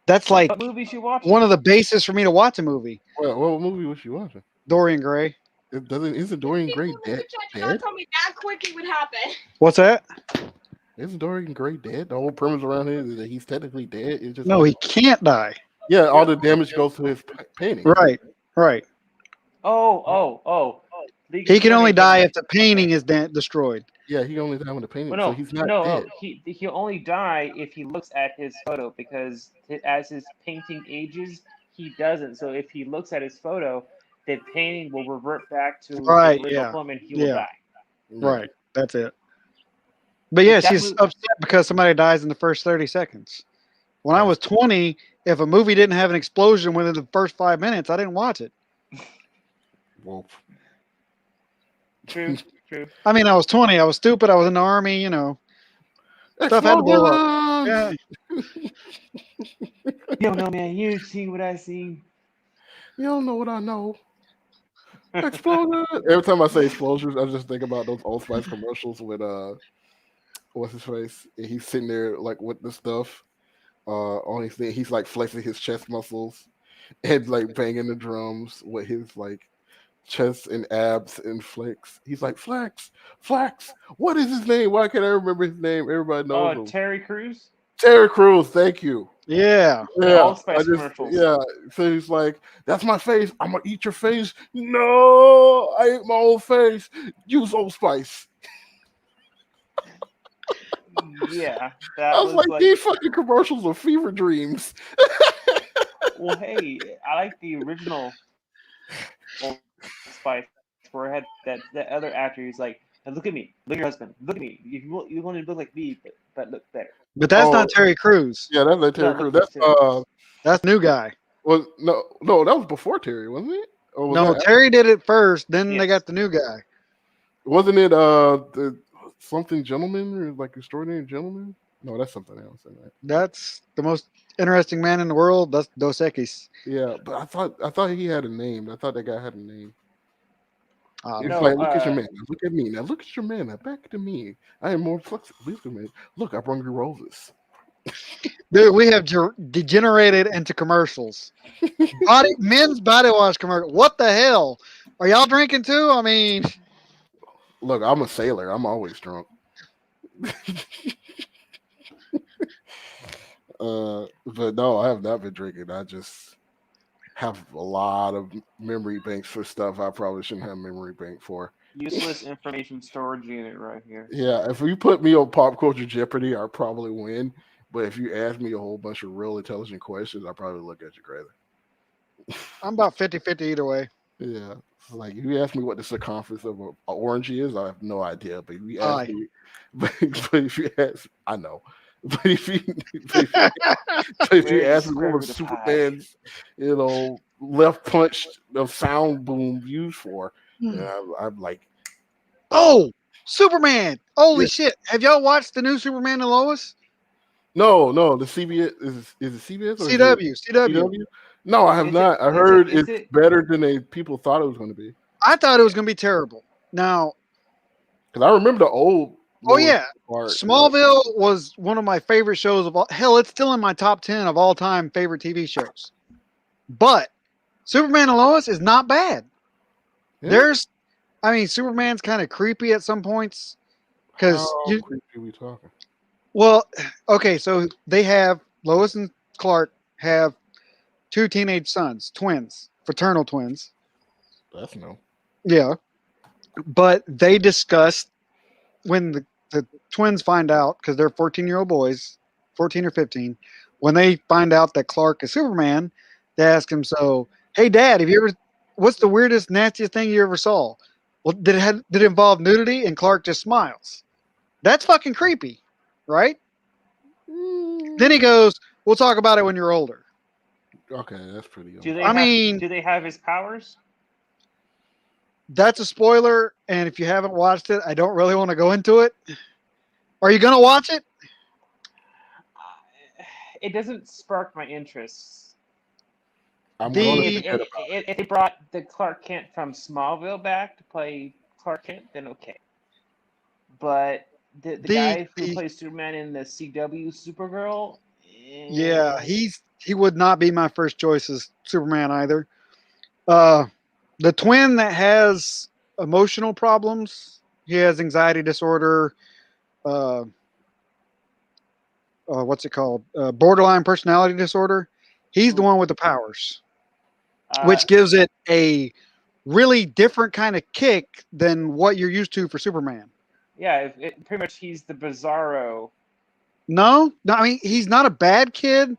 That's like What movies you watching? one of the bases for me to watch a movie. What movie was you watching? Dorian Gray. Isn't Dorian Gray People in the dead? chat did not Dead? tell me that quick it would happen. What's that? Isn't Dorian Gray dead? The whole premise around here is that he's technically dead. It's just No, he can't die. yeah, all the damage goes to his painting. Right. Right. Oh. He can only die if the painting is destroyed. Yeah, he only died with the painting, Well, so no, he's not no, dead. no. He'll only die if he looks at his photo because as his painting ages, he doesn't. So if he looks at his photo, the painting will revert back to Right, his original yeah, form, and he will yeah. die. Right. That's it. But yeah, But that she's movie- upset because somebody dies in the first 30 seconds. When I was 20, if a movie didn't have an explosion within the first 5 minutes, I didn't watch it. Well, True. I mean, I was 20. I was stupid. I was in the army, Stuff had to blow up. Yeah. You don't know, man. You seen what I seen. You don't know what I know. Explosion! Every time I say explosions, I just think about those Old Spice commercials with what's his face? And he's sitting there like with the stuff on his thing. He's like flexing his chest muscles and like banging the drums with his like chest and abs and flex. He's like flex. What is his name? Why can't I remember his name? Everybody knows him. Terry Crews. Terry Crews. Thank you. Yeah. Yeah, Old Spice commercials. yeah. So he's like, "That's my face. I'm gonna eat your face." No, I ate my own face. Use Old Spice. Yeah, that I was like, these fucking commercials are fever dreams. Well, hey, I like the original Old Spice where it had that other actor. He's like, "Now look at me, look at your husband, look at me. If you want to look like me, but look better." But that's not Terry Crews. Yeah, that's not Terry No, Crews. look, That's That's new guy. was no, that was before Terry, wasn't it? Or was No, that, Terry did it first. Then they Yes. got the new guy. wasn't it the something gentleman or like extraordinary gentleman? No, that's something else. Isn't it? That's the most interesting man in the world. That's Dos Equis. Yeah, but I thought he had a name. I thought that guy had a name. He's No, like, look at your man. Now look at me. Now look at your man. Now back to me. I am more flexible. Look at me. Look, I brought you roses. Dude, we have degenerated into commercials. Men's body wash commercial. What the hell? Are y'all drinking too? I mean, Look, I'm a sailor. I'm always drunk. But no, I have not been drinking. I just have a lot of memory banks for stuff I probably shouldn't have memory bank for. Useless information storage unit right here. Yeah, if you put me on pop culture Jeopardy, I probably win. But if you ask me a whole bunch of real intelligent questions, I probably look at you crazy. I'm about 50-50 either way. Yeah, it's like if you ask me what the circumference of an orange is, I have no idea. But if you ask Aye. me, but if you ask, I know. But if you Where's the ask me square what was root of pi? Superman's, left punch of sound boom used for, I'm like, Oh, Superman! Holy yeah, shit! Have y'all watched the new Superman and Lois? no, the CBS is it CBS or is it CW. CW? No, I have Is it? not. I Is it? heard Is it's it? better than people thought it was going to be. I thought it was gonna be terrible. Now, Because I remember the old oh Lois yeah, part. Smallville was one of my favorite shows of all. Hell, it's still in my top 10 of all time favorite TV shows. But Superman and Lois is not bad. Yeah. Superman's kind of creepy at some points because How creepy we talking? well, okay, so they have Lois and Clark have two teenage sons, twins, fraternal twins. That's no. Yeah, but they discussed when the twins find out because they're 14-year-old boys, 14 or 15. When they find out that Clark is Superman, they ask him, "So, hey, Dad, have you ever? What's the weirdest, nastiest thing you ever saw? Well, did it involve nudity?" And Clark just smiles. That's fucking creepy, right? Then he goes, "We'll talk about it when you're older." Okay, that's pretty. Do they I have? mean, Do they have his powers? that's a spoiler, and if you haven't watched it, I don't really want to go into it. Are you gonna watch it? It doesn't spark my interest. I'm Maybe gonna The forget about. if they brought the Clark Kent from Smallville back to play Clark Kent, then okay. But the the guy who the plays Superman in the CW Supergirl, Yeah, eh, he would not be my first choice as Superman either. Uh, the twin that has emotional problems, he has anxiety disorder. Uh, what's it called? Borderline personality disorder. He's the ooh, one with the powers, uh, which gives it a really different kind of kick than what you're used to for Superman. yeah, pretty much he's the Bizarro. No, I mean he's not a bad kid.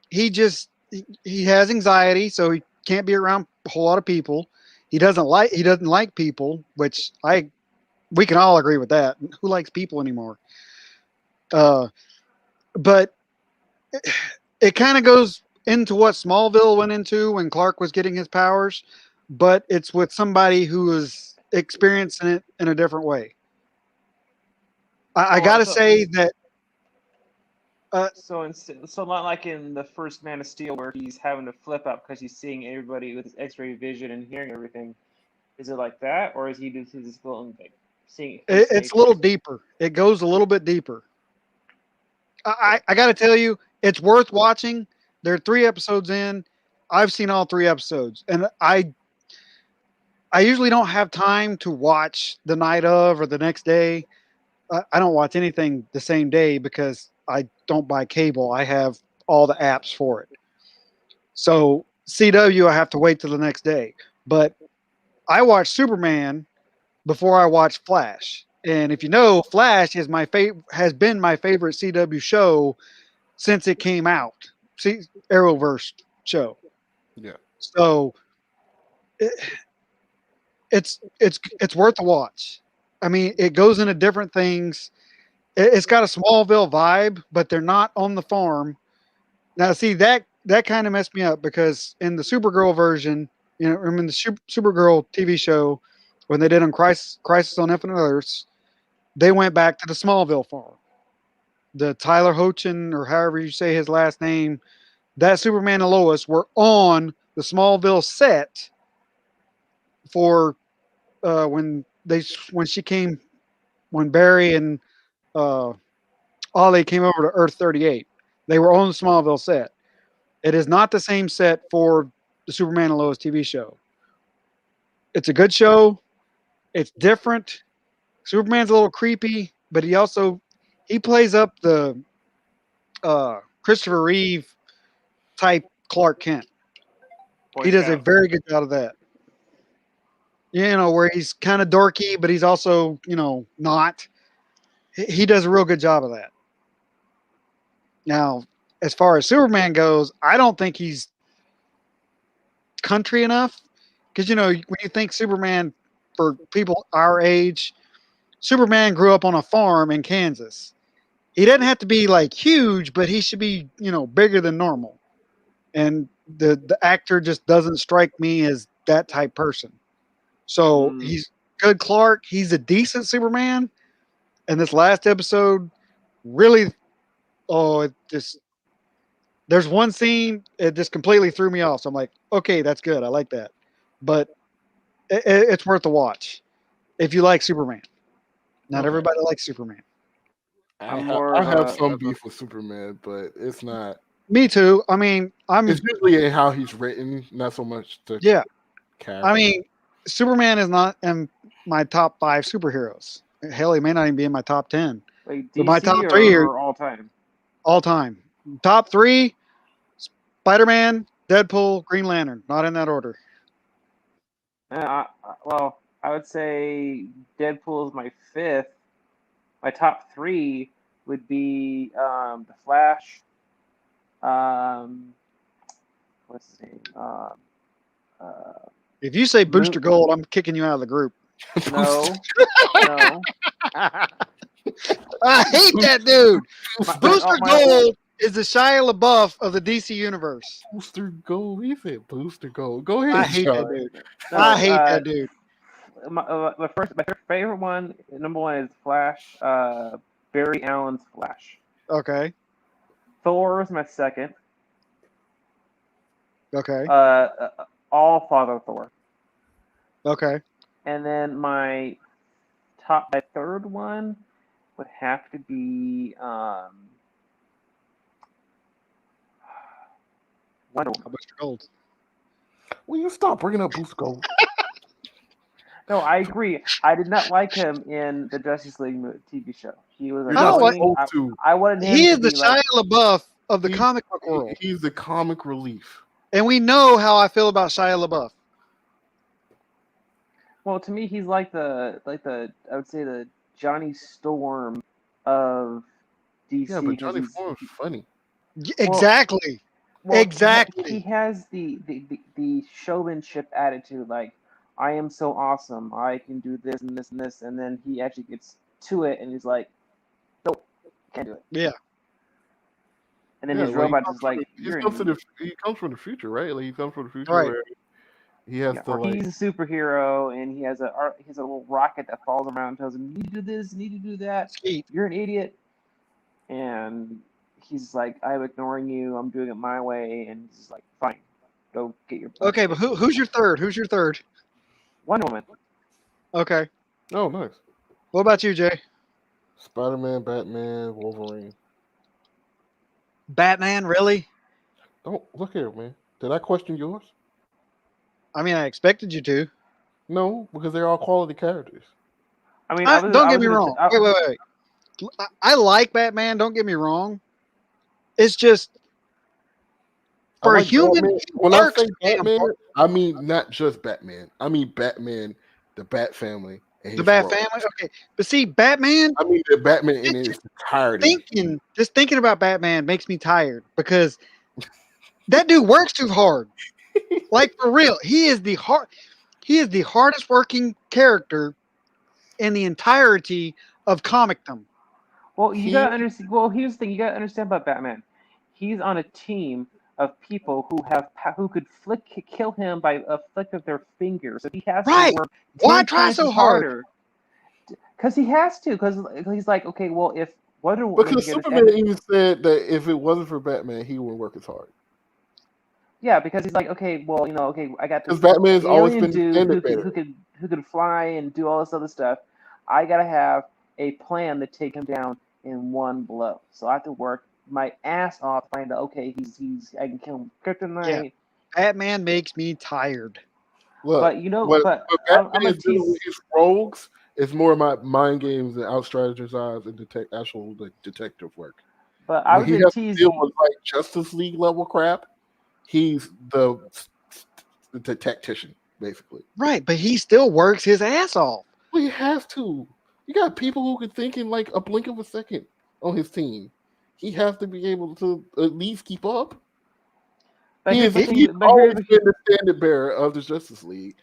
He has anxiety, so he can't be around a whole lot of people. He doesn't like people, which I we can all agree with that. Who likes people anymore? Uh, but it kind of goes into what Smallville went into when Clark was getting his powers, but it's with somebody who is experiencing it in a different way. I So got to so say that so not like in the first Man of Steel where he's having to flip up because he's seeing everybody with his X-ray vision and hearing everything. Is it like that, or is he just going like seeing it's a little hallucinations? deeper. It goes a little bit deeper. I got to tell you, it's worth watching. There are 3 episodes in. I've seen all 3 episodes, and I usually don't have time to watch the night of or the next day. I don't watch anything the same day because I don't buy cable. I have all the apps for it. So CW, I have to wait till the next day. But I watch Superman before I watch Flash. And if you know, Flash is has been my favorite CW show since it came out. See, Arrowverse show. Yeah. So it, it's worth a watch. I mean, it goes into different things. It's got a Smallville vibe, but they're not on the farm. Now, see that kind of messed me up because in the Supergirl version, I mean the Supergirl TV show, when they did on Crisis on Infinite Earths, they went back to the Smallville farm. The Tyler Hoechlin, or however you say his last name, that Superman and Lois were on the Smallville set for when she came when Barry and uh, Ollie came over to Earth 38. They were on the Smallville set. It is not the same set for the Superman and Lois TV show. It's a good show. It's different. Superman's a little creepy, but he plays up the Christopher Reeve type Clark Kent. Boy He does a Scout. very good job of that. Where he's kind of dorky, but he's also, not. He does a real good job of that. Now, as far as Superman goes, I don't think he's country enough. Because, when you think Superman for people our age, Superman grew up on a farm in Kansas. He doesn't have to be like huge, but he should be, bigger than normal. And the actor just doesn't strike me as that type person. So he's good Clark. He's a decent Superman. And this last episode really, it just, there's one scene, it just completely threw me off. So I'm like, okay, that's good. I like that. But it's worth a watch if you like Superman. Not Okay. everybody likes Superman. I have some beef with Superman, but it's not. Me too. I mean, It's usually in how he's written, not so much the character. I mean, Superman is not in my top 5 superheroes. Hell, he may not even be in my top 10. Like But DC my top 3 are or all time? all time. Top 3: Spider-Man, Deadpool, Green Lantern. Not in that order. Well, I would say Deadpool is my 5th. My top 3 would be the Flash. What's his name? If you say Booster Gold, I'm kicking you out of the group. No. I hate that dude. Booster Gold is the Shia LaBeouf of the DC universe. Booster Gold. He said Booster Gold. Go ahead. I hate Sean. that dude. I hate that dude. My favorite one, number 1 is Flash. Barry Allen's Flash. Okay. Thor is my 2nd. Okay. All Father Thor. Okay. And then my 3rd one would have to be Wonder Woman. Booster Gold. Will you stop bringing up Booster Gold? No, I agree. I did not like him in the Justice League TV show. He was annoying. I wanted him. He is to the be like, Shia LaBeouf of the comic book world. He's the comic relief. And we know how I feel about Shia LaBeouf. Well, to me, he's like the I would say the Johnny Storm of DC. Yeah, but Johnny Storm's funny. Exactly. Exactly. He has the showmanship attitude, like, I am so awesome, I can do this and this and this, and then he actually gets to it and he's like, nope, can't do it. Yeah. And then his robot is like, he comes from the future, right? Like he comes from the future right. where he has to like. He's a superhero and he has a little rocket that falls around and tells him, you need to do this, you need to do that. Sweet. You're an idiot. And he's like, I'm ignoring you, I'm doing it my way, and he's like, fine, go get your. Okay, but who's your third? Who's your third? Wonder Woman. Okay. Oh, nice. What about you, Jay? Spider-Man, Batman, Wolverine. Batman, really? Don't look here, man. Did I question yours? I mean, I expected you to. No, because they're all quality characters. I mean, don't get me wrong. Wait. I like Batman. Don't get me wrong. It's just for a human. Batman. When I say Batman, I mean not just Batman. I mean Batman, the Bat family. The Bat family. Okay, but see, Batman. I mean the Batman in its entirety. Just thinking about Batman makes me tired because that dude works too hard. Like for real, he is the hardest working character in the entirety of comicdom. Well, you gotta understand. Well, here's the thing: you gotta understand about Batman. He's on a team of people who could kill him by a flick of their fingers. So he has to work. Why try so hard? Because he has to. Because he's like, okay, well, if Wonder Woman. Because Superman even said that if it wasn't for Batman, he wouldn't work as hard. Yeah, because he's like, okay, well, I got this. Because Batman's always been dude who could fly and do all this other stuff. I gotta have a plan to take him down in one blow. So I have to work my ass off to find out, okay, I can kill him with kryptonite. Yeah. Batman makes me tired. Look, but Batman is dealing with his rogues. It's more about mind games and out strategize and actual detective work. But I was he has to deal with like Justice League level crap. He's the the tactician, basically. Right, but he still works his ass off. Well, he has to. You got people who can think in like a blink of a second on his team. He has to be able to at least keep up. But He's here's always been the standard bearer of the Justice League.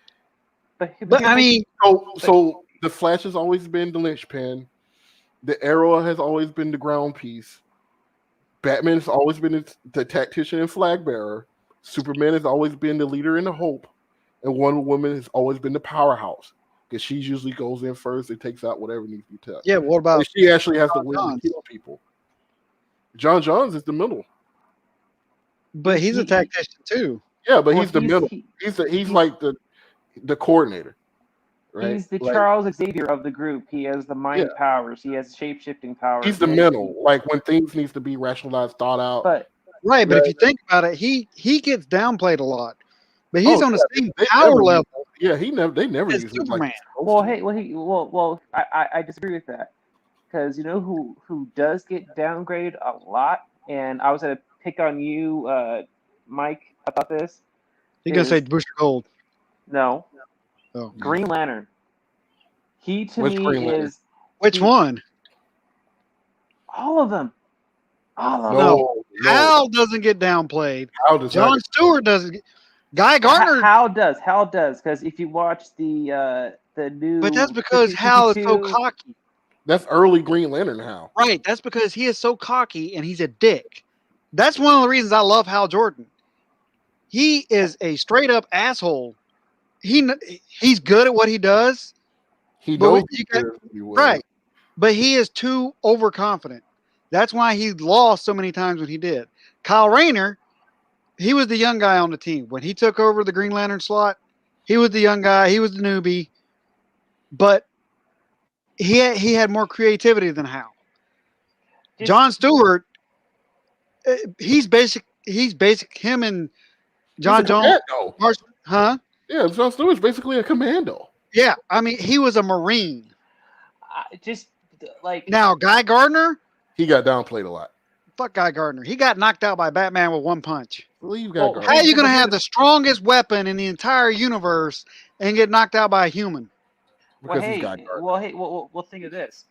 But I mean, So the Flash has always been the linchpin. The Arrow has always been the ground piece. Batman has always been the tactician and flag bearer. Superman has always been the leader and the hope. And Wonder Woman has always been the powerhouse because she usually goes in first and takes out whatever needs to be touched. yeah. What about And she actually has to John win Johns? to kill people. John Johns is the middle. But he's a tactician too. Yeah, but he's the middle. He's like the coordinator, right? He's the Like, Charles Xavier of the group. He has the mind powers. He has shape-shifting powers. he's the middle. Like when things needs to be rationalized, thought out. But Right, but if you think about it, he gets downplayed a lot. But he's on the same they power never level they never as use him Superman. I disagree with that because you know who does get downgraded a lot, and I was gonna pick on you, Mike, about this. He's gonna say Booster Gold. No, Oh. Green Lantern. He to Which me Green Lantern? is Which one? all of them. All of them. No. Hal doesn't get downplayed. Hal does John not. Stewart doesn't. Guy Gardner. Hal does because if you watch the new, But that's because Hal is so 52 cocky. That's early Green Lantern Hal. Right. That's because he is so cocky and he's a dick. That's one of the reasons I love Hal Jordan. He is a straight up asshole. He's good at what he does. He But knows you got- he will. Right. But he is too overconfident. That's why he lost so many times when he did. Kyle Rayner, he was the young guy on the team. When he took over the Green Lantern slot, he was the young guy. He was the newbie. But he had more creativity than Hal. John Stewart, he's basic. Him and John He's a Jones. commando. Huh? Yeah, John Stewart's basically a commando. Yeah. I mean, he was a Marine. just like Now, Guy Gardner, He got downplayed a lot. fuck Guy Gardner. He got knocked out by Batman with one punch. Leave Well, Guy How are you going to But have the strongest weapon in the entire universe and get knocked out by a human? because he's Guy Gardner. well, think of this.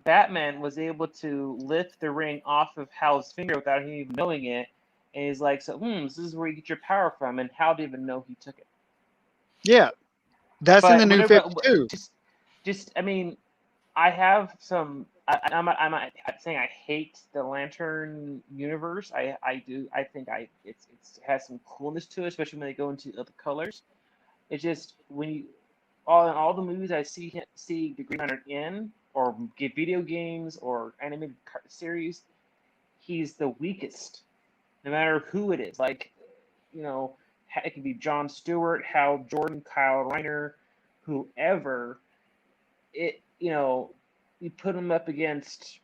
Batman was able to lift the ring off of Hal's finger without him even knowing it, and he's like, "So, this is where you get your power from." And Hal didn't even know he took it. Yeah. That's in the new whenever- 52. I mean, I have some. I'm not saying I hate the Lantern universe. I do. I think it has some coolness to it, especially when they go into other colors. It's just when you all the movies I see the Green Lantern in, or get video games or animated series, he's the weakest, no matter who it is. Like, it could be John Stewart, Hal Jordan, Kyle Rayner, whoever. You put him up against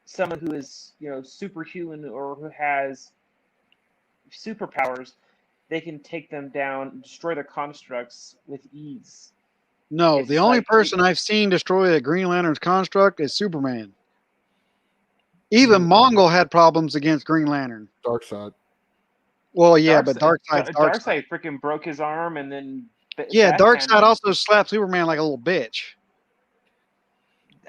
someone who is, superhuman or who has superpowers, they can take them down and destroy their constructs with ease. No, It's the only like- person I've seen destroy the Green Lantern's construct is Superman. Even Mongol had problems against Green Lantern. Darkseid. Well, yeah, but Darkseid's Darkseid. Darkseid freaking broke his arm, and then Yeah, Batman- Darkseid also slapped Superman like a little bitch.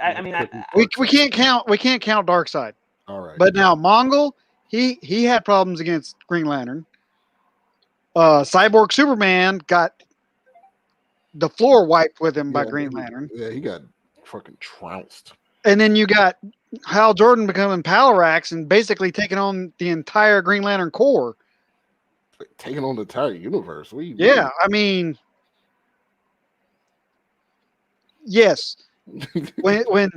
I mean, We can't count Darkseid. All right. But now Mongol, he had problems against Green Lantern. Cyborg Superman got the floor wiped with him by Green Lantern. Yeah, he got fucking trounced. And then you got Hal Jordan becoming Palax and basically taking on the entire Green Lantern Corps. Taking on the entire universe. Yeah, I mean, yes. when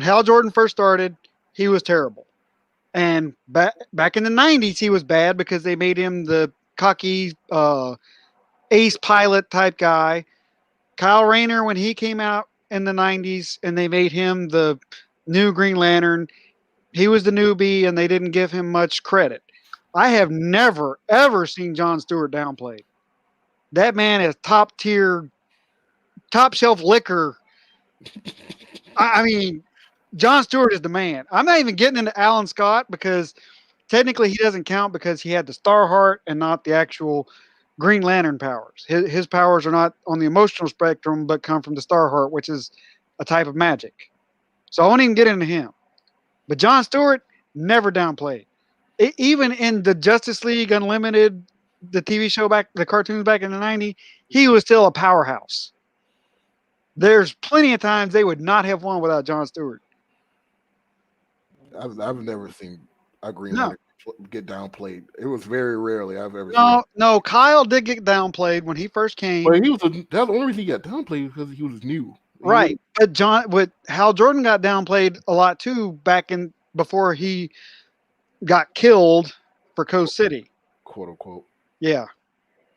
Hal Jordan first started, he was terrible. And back in the 90s, he was bad because they made him the cocky ace pilot type guy. Kyle Rayner, when he came out in the 90s and they made him the new Green Lantern, he was the newbie and they didn't give him much credit. I have never, ever seen John Stewart downplayed. That man is top tier, top shelf liquor. I mean, John Stewart is the man. I'm not even getting into Alan Scott because technically he doesn't count because he had the Star Heart and not the actual Green Lantern powers. His powers are not on the emotional spectrum, but come from the Star Heart, which is a type of magic. So I won't even get into him. But John Stewart never downplayed. Even in the Justice League Unlimited, the TV show back, the cartoons back in the '90s, he was still a powerhouse. There's plenty of times they would not have won without John Stewart. I've never seen a Green No, Lantern get downplayed. It was very rarely I've ever seen. no. Kyle did get downplayed when he first came. But that's the only reason he got downplayed because he was new. Right. But Hal Jordan got downplayed a lot too back in before he got killed for Coast City. Quote unquote. Yeah.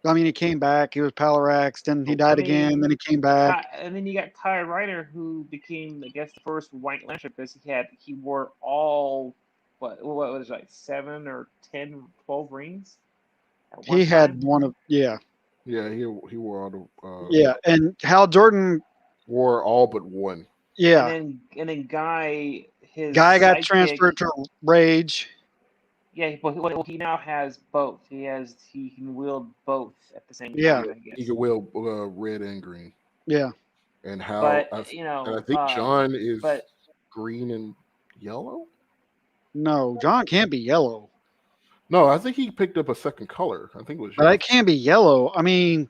I mean, he came back. He was Palarax. Then he I died mean, again. Then he came back. And then you got Kyle Ryder, who became, I guess, the first White Lantern because he wore all what was it, like 7 or 10, 12 rings. At one He had time. one of Yeah, he wore all the yeah, and Hal Jordan. wore all but one. Yeah, And then Guy, his guy got sidekick, transferred to Rage. Yeah, but he now has both. He can wield both at the same Yeah. time. I He guess. could wear red and green. Yeah, And how? But and I think John is green and yellow. no, John can't be yellow. No, I think he picked up a second color. I think it was But yellow. it can't be yellow. I mean,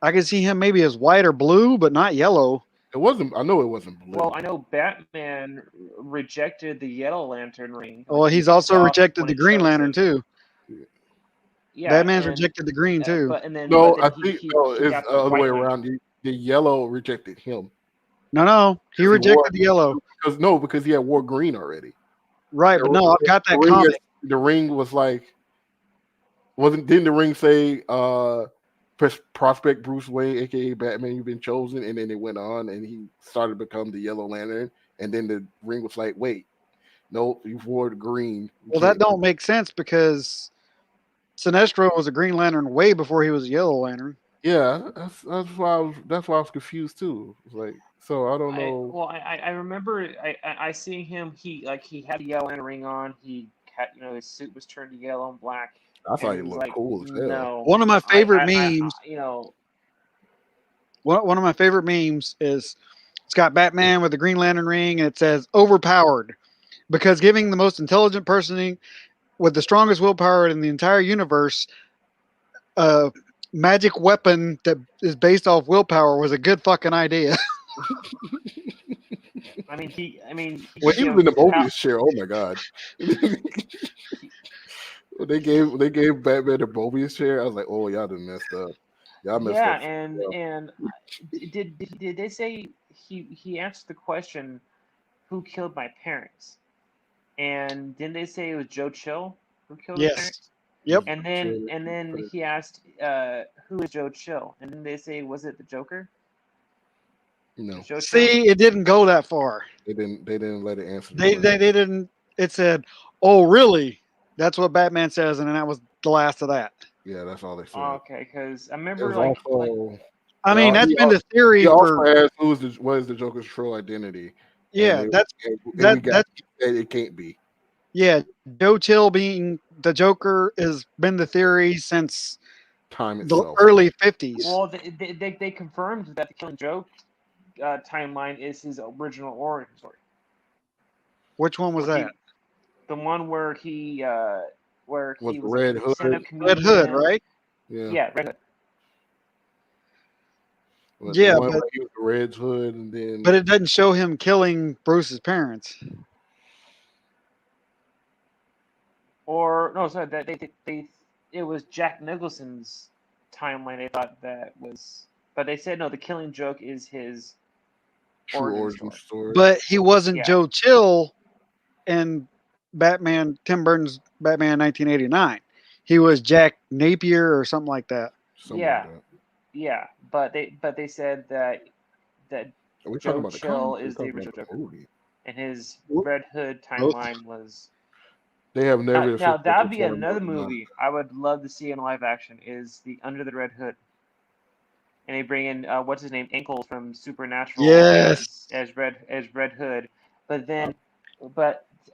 I can see him maybe as white or blue, but not yellow. It wasn't. I know it wasn't blue. Well, I know Batman rejected the Yellow Lantern ring. Well, he's took it also off rejected when the he Green chose Lantern it. too. Yeah, Batman's and, rejected the green too. But and then No, but then I think he it's got the the other way White around. Lantern. The yellow rejected him. No, he Because he wore- rejected the yellow. because he had wore green already. Right, but no, I've got that The ring comic. the ring was like didn't the ring say prospect Bruce Wayne, aka Batman, you've been chosen, and then it went on and he started to become the Yellow Lantern, and then the ring was like, wait, no, you wore the green. Well, that don't make sense because Sinestro was a Green Lantern way before he was a Yellow Lantern. Yeah, that's why I was confused too. It's like, so I don't know. I remember I seeing him. He had the Yellow Lantern ring on. He had his suit was turned to yellow and black. I thought he and looked cool as hell. No, One of my favorite memes. One of my favorite memes is it's got Batman with the Green Lantern ring, and it says overpowered because giving the most intelligent person with the strongest willpower in the entire universe a magic weapon that is based off willpower was a good fucking idea. When he was in the Mobius chair, oh my god. They gave Batman the Mobius chair. I was like, oh, y'all done messed up. Y'all messed up. And did they say he asked the question, who killed my parents? And didn't they say it was Joe Chill who killed his parents? Yep. And then he asked, who is Joe Chill? And then they say, was it the Joker? No. See, it didn't go that far. They didn't let it answer. They didn't. It said, "Oh, really?" That's what Batman says, and then that was the last of that. Yeah, that's all they said. Okay, because I remember I mean, that's been the theory. He also asked, what is the Joker's true identity? Yeah, it can't be. Yeah, Joe Chill being the Joker has been the theory since time itself. The early 50s. Well, they confirmed that the Killing Joke timeline is his original origin story. Which one was that? The one where he was Red Hood. Red Hood, right? Yeah, Red Hood. But yeah, but he was the Red Hood, and then. But it doesn't show him killing Bruce's parents. Or no, sorry, that it was Jack Nicholson's timeline. They thought that was, but they said no. The Killing Joke is his true origin story. But he wasn't Joe Chill in Tim Burton's Batman 1989. He was Jack Napier or something like that. Yeah, but they said that Joe Chill is the original Joker, and his Red Hood timeline was. They have never. Now that'd be another movie I would love to see in live action. Is the Under the Red Hood, and they bring in what's his name, Ankles from Supernatural, yes, as Red Hood. But then,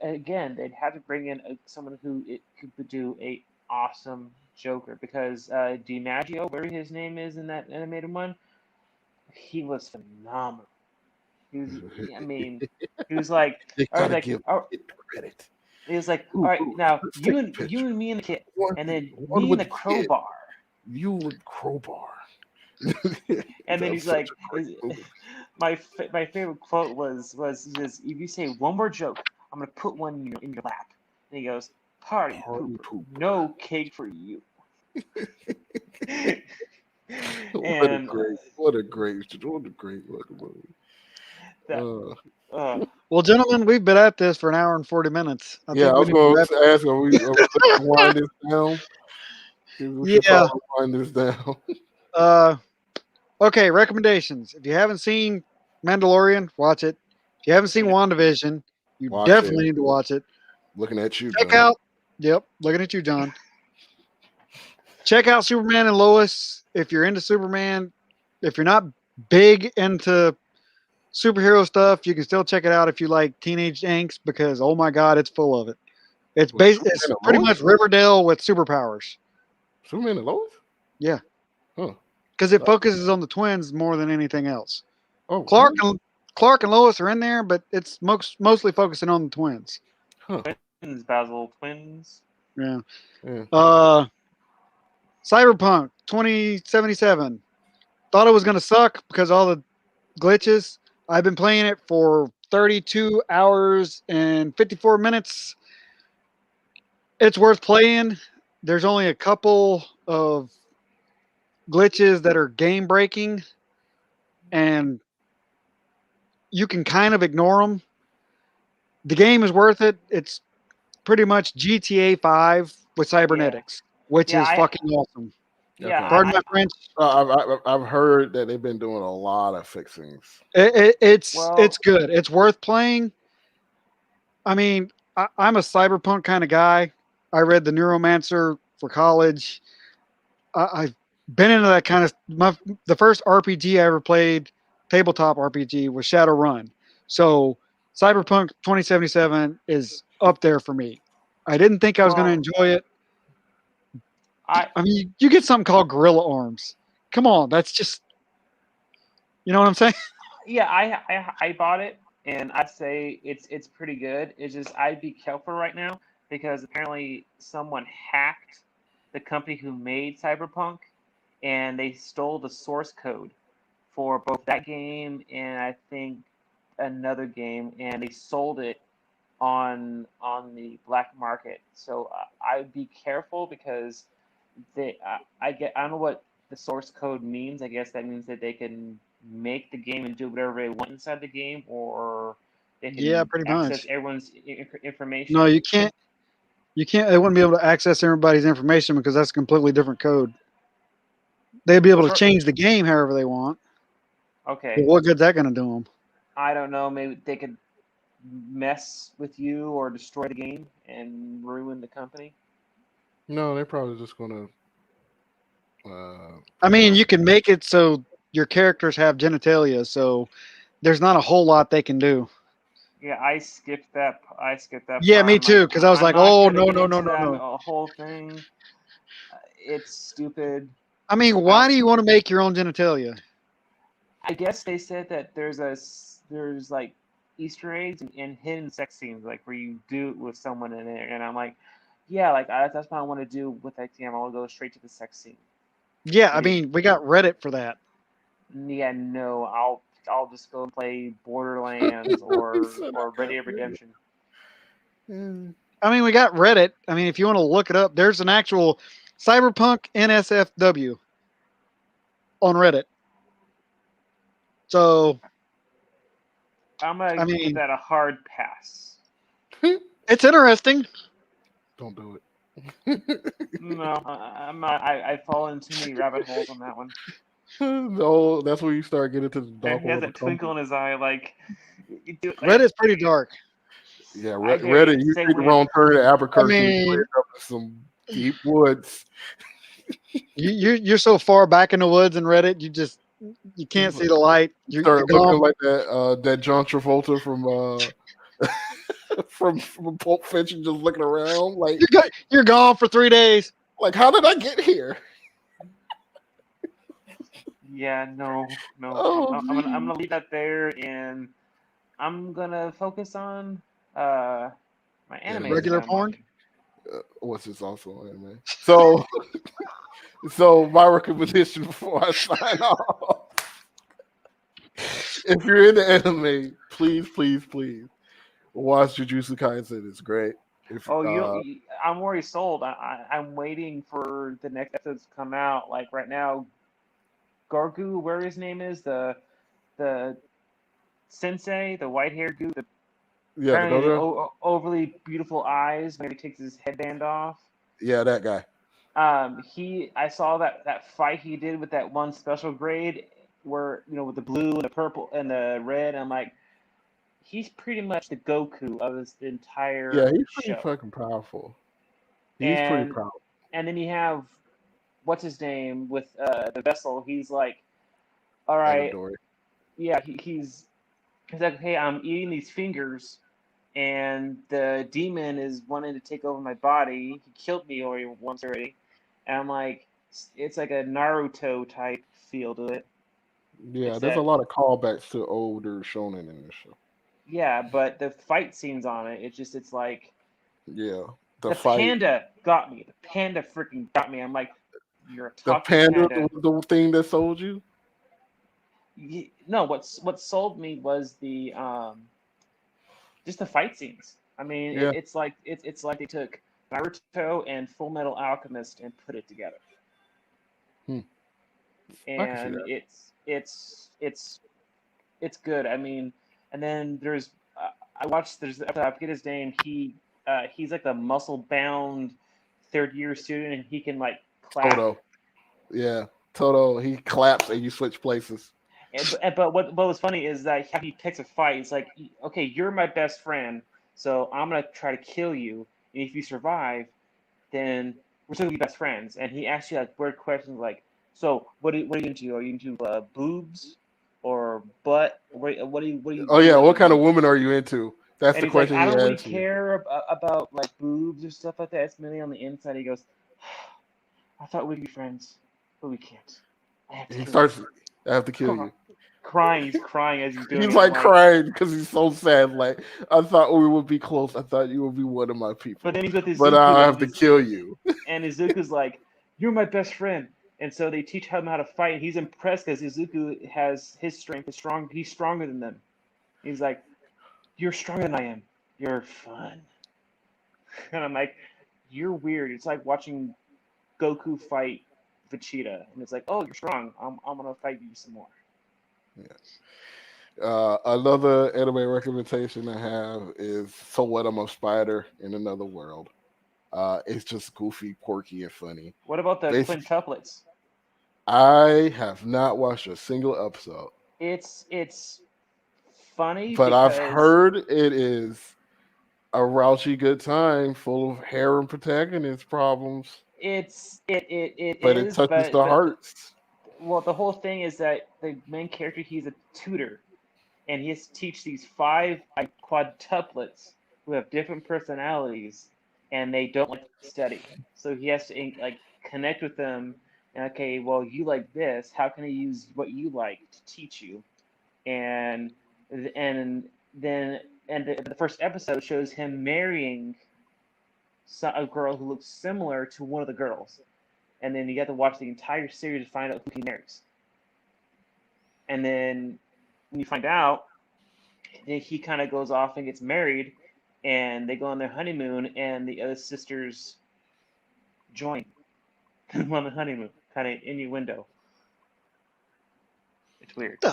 again, they'd have to bring in someone who could do a awesome Joker because DiMaggio, whatever his name is in that animated one, he was phenomenal. He was, I mean, he was like, They all right, gotta like, give oh, it credit. he was like, all Ooh, right, ooh, now let's you take a and picture. me and the kid, One, and then one me with and the the kid. crowbar. You with crowbar. And then That's he's such like, a great movie. my favorite quote was he says, if you say one more joke, I'm gonna put one in your lap. And he goes, party Party pooper, pooper. no cake for you. What a And great movie. that uh, Well, gentlemen, we've been at this for an hour and 40 minutes. I Yeah, think I we was need to going wrap. to ask, are we looking to wind this down? We should Yeah. probably wind this down. Uh, okay. Recommendations. If you haven't seen Mandalorian, watch it. If you haven't seen WandaVision, you Watch it. definitely need to watch it. Looking at you, Check John. out. Yep, looking at you, John. Check out Superman and Lois if you're into Superman. If you're not big into superhero stuff, you can still check it out if you like teenage angst because oh my god, it's full of it. Was It's Superman and pretty Lois? much Riverdale with superpowers. Superman and Lois? Yeah, Huh. because it focuses on the twins more than anything else. Oh, Clark really? and Clark and Lois are in there, but it's mostly focusing on the twins. Huh. twins, Basil twins. Yeah. Yeah. Cyberpunk 2077. Thought it was gonna suck because all the glitches. I've been playing it for 32 hours and 54 minutes. It's worth playing. There's only a couple of glitches that are game breaking, and you can kind of ignore them. The game is worth it. It's pretty much GTA 5 with cybernetics, which Yeah, is fucking awesome. yeah, Okay. Pardon my French. I've heard that they've been doing a lot of fixings. It's Well, good. It's worth playing. I mean, I'm a cyberpunk kind of guy. I read the Neuromancer for college. I've been into that kind of. The first RPG I ever played, tabletop RPG, was Shadowrun. So Cyberpunk 2077 is up there for me. I didn't think I was going to well, enjoy it. I I mean, you get something called Gorilla Arms. Come on, that's just. You know what I'm saying? yeah, I bought it, and I'd say it's pretty good. It's just I'd be careful right now because apparently someone hacked the company who made Cyberpunk, and they stole the source code for both that game and I think another game, and they sold it on the black market. So I'd be careful because I don't know what the source code means. I guess that means that they can make the game and do whatever they want inside the game, or they Yeah, can pretty access much. everyone's No, information. you can't. You can't. They wouldn't be able to access everybody's information because that's a completely different code. They'd be able to change the game however they want. But Okay, what good's that going to do them? I don't know. Maybe they could mess with you or destroy the game and ruin the company. No, they're probably just gonna. I mean, Preserve. you can make it so your characters have genitalia, so there's not a whole lot they can do. Yeah, I skipped that. I skipped that Yeah, part. me I'm like, too. Because I was I'm like, not oh gonna no, get no, no, into no, that no. whole thing. It's stupid. I mean, I why do you want to make your own genitalia? I guess they said that there's like Easter eggs and hidden sex scenes, like where you do it with someone in it, and I'm like, yeah, like that's what I want to do with that game. I want to go straight to the sex scene. Yeah, I But mean, we got Reddit for that. yeah, no, I'll just go play Borderlands He or said or I Red got Dead rid Redemption. I mean, we got Reddit. I mean, if you want to look it up, there's an actual Cyberpunk NSFW on Reddit. So, I'm I gonna give mean, that a hard pass. it's interesting. Don't do it. No, I'm not. I fall into too many rabbit holes on that one. No, that's where you start getting to the dark He has world a of comedy. twinkle in his eye, like you do. Like, Reddit's pretty dark. Yeah, I dare Reddit. you to You say take the when. wrong turn at I Albuquerque, you mean, end up in some deep woods. you're so far back in the woods in Reddit, you can't see the light. You You're start looking gone. like that John Travolta from from Pulp Fiction, just looking around like You're gone for 3 days. how did I get here? Yeah, no. Oh, I'm gonna leave that there, and I'm gonna focus on my animes that Regular I'm porn? watching. what's this also anime? So my recommendation before I sign off: if you're into anime, please watch Jujutsu Kaisen. It's great. If Oh, I'm already sold. I'm waiting for the next episode to come out. Like right now, Gorgu, where his name is, the sensei, the white haired dude, yeah, the apparently the Gojo, overly beautiful eyes when he takes his headband off. yeah, that guy. I saw that fight he did with that one special grade where with the blue and the purple and the red. I'm like, he's pretty much the Goku of this Yeah, entire he's pretty show. fucking powerful. He's pretty And powerful. and then you have what's his name with the vessel. He's like, all right, Dory. yeah, he's like, hey, I'm eating these fingers, and the demon is wanting to take over my body. He killed me already once already, and I'm like, it's like a Naruto type feel to it. Yeah, It's there's a that, lot of callbacks to older shonen in this show. yeah, but the fight scenes on it, it's like Yeah, the the fight, panda got me. The panda freaking got me. I'm like, you're a the talking panda, panda. the thing that sold you. No, what sold me was the just the fight scenes. I mean, Yeah, it's like they took Naruto and Full Metal Alchemist and put it together, hmm. I can see and that. it's good. I mean, and then I watched I forget his name. He's like the muscle bound third year student, and he can like clap. Toto. Yeah, Toto. He claps and you switch places. But what was funny is that he picks a fight. It's like, okay, you're my best friend, so I'm gonna try to kill you, and if you survive, then we're still gonna be best friends. And he asks you like weird questions like, so what are you into? Are you into boobs or butt? Oh yeah, what kind of what? woman are you into? That's And the he's like, question I he don't really asks you. care about like boobs or stuff like that. It's mainly on the inside. He goes, I thought we'd be friends, but we can't. I have to He kill you. starts. I have to kill you. Crying. He's crying as he's doing He's it. I'm like like, crying because he's so sad. Like, I thought we would be close. I thought you would be one of my but people, then he's with but Izuku, I have to kill you. and Izuku's like, "You're my best friend," and so they teach him how to fight. And he's impressed because Izuku has his strength is strong. He's stronger than them. He's like, "You're stronger than I am. You're fun," and I'm like, "You're weird." It's like watching Goku fight Vegeta, and it's like, "Oh, you're strong. I'm gonna fight you some more." Another anime recommendation I have is So What, I'm a Spider in Another World. It's just goofy, quirky, and funny. What about the Basically, quintuplets? I have not watched a single episode, It's funny but I've because heard it is a raunchy good time full of harem protagonist problems, it but it is, touches the but hearts. well, the whole thing is that the main character he's a tutor, and he has to teach these five like quadtuplets who have different personalities, and they don't like to study. So he has to like connect with them. And okay, well, you like this. How can I use what you like to teach you? And and then the first episode shows him marrying a girl who looks similar to one of the girls, and then you get to watch the entire series to find out who he marries. And then when you find out, he kind of goes off and gets married, and they go on their honeymoon, and the other sisters join them on the honeymoon, kind of innuendo. It's weird. The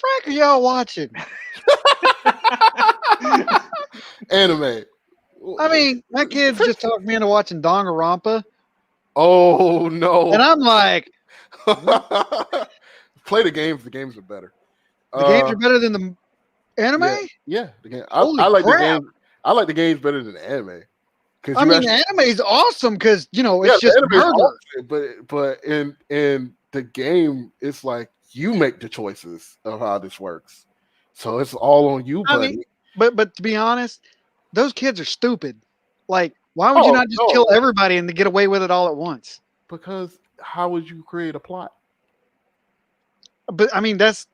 frack are y'all watching? Anime. I mean, my kids just talked me into watching Danganronpa, Oh no! and I'm like, Play the games. The games are better. the games are better than the anime. Yeah, yeah. The game. Holy I like the crap! game. I like the games better than the anime because I you mean, the actually. anime is awesome because Yeah, it's the just anime is murder. awesome, but in the game, it's like you make the choices of how this works. So it's all on you, I mean, buddy. but to be honest, those kids are stupid. Like, why would you Oh not just no, kill everybody and get away with it all at once? because how would you create a plot? But I mean, that's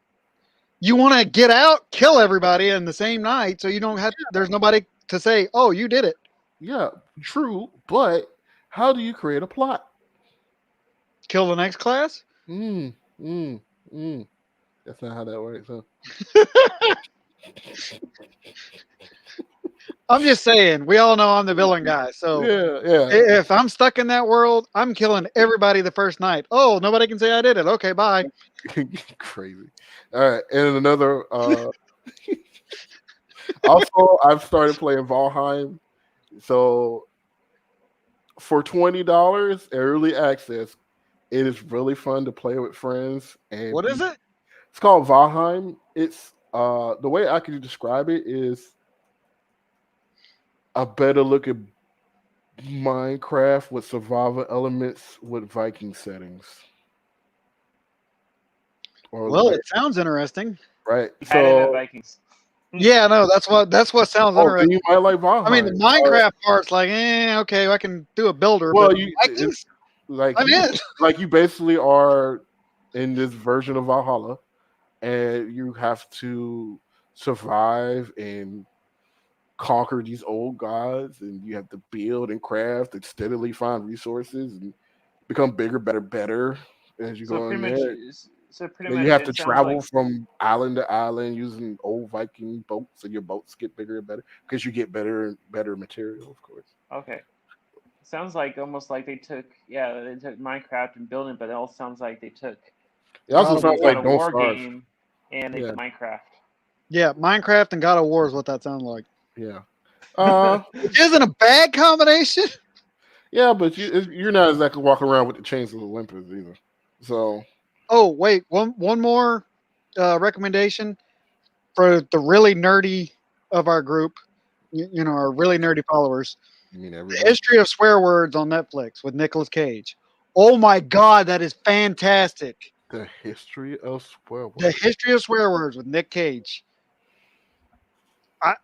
you want to get out, kill everybody in the same night, so you don't have. There's nobody to say, "Oh, you did it." Yeah, true, but how do you create a plot? Kill the next class. Mm, mm, mm. That's not how that works. Huh? I'm just saying, we all know I'm the villain guy. So Yeah, yeah. if I'm stuck in that world, I'm killing everybody the first night. Oh, nobody can say I did it. Okay, bye. Crazy. All right, and another. Also, I've started playing Valheim. So for $20 early access, it is really fun to play with friends and What be. is it? It's called Valheim. It's the way I could describe it is a better looking Minecraft with survival elements with Viking settings. Or Well, like it sounds interesting. right. Added at So Vikings. Yeah, no, that's what sounds oh, then interesting. you might like I mean, the Valheim. Minecraft part's like, okay, I can do a builder, but Well, you it's Vikings, like I'm you in. like you basically are in this version of Valhalla, and you have to survive and conquer these old gods, and you have to build and craft and steadily find resources and become bigger, better as you So go pretty in much, there. so pretty And you much, have to it sounds travel like from island to island using old Viking boats, and your boats get bigger and better because you get better and better material, of course. okay. Sounds like almost like they took Minecraft and building, but it all sounds like they took It also God of the sounds War. God like of Don't War Starve. game and they Yeah, put Minecraft. Yeah, Minecraft and God of War is what that sounds like. yeah. Uh, Which isn't a bad combination. yeah, but you're not exactly walking around with the chains of Olympus either. So Oh, wait, one more recommendation for the really nerdy of our group. Our really nerdy followers. you mean The everybody? History of Swear Words on Netflix with Nicolas Cage. Oh my God, that is fantastic. The history of swear The words. History of Swear Words with Nick Cage. I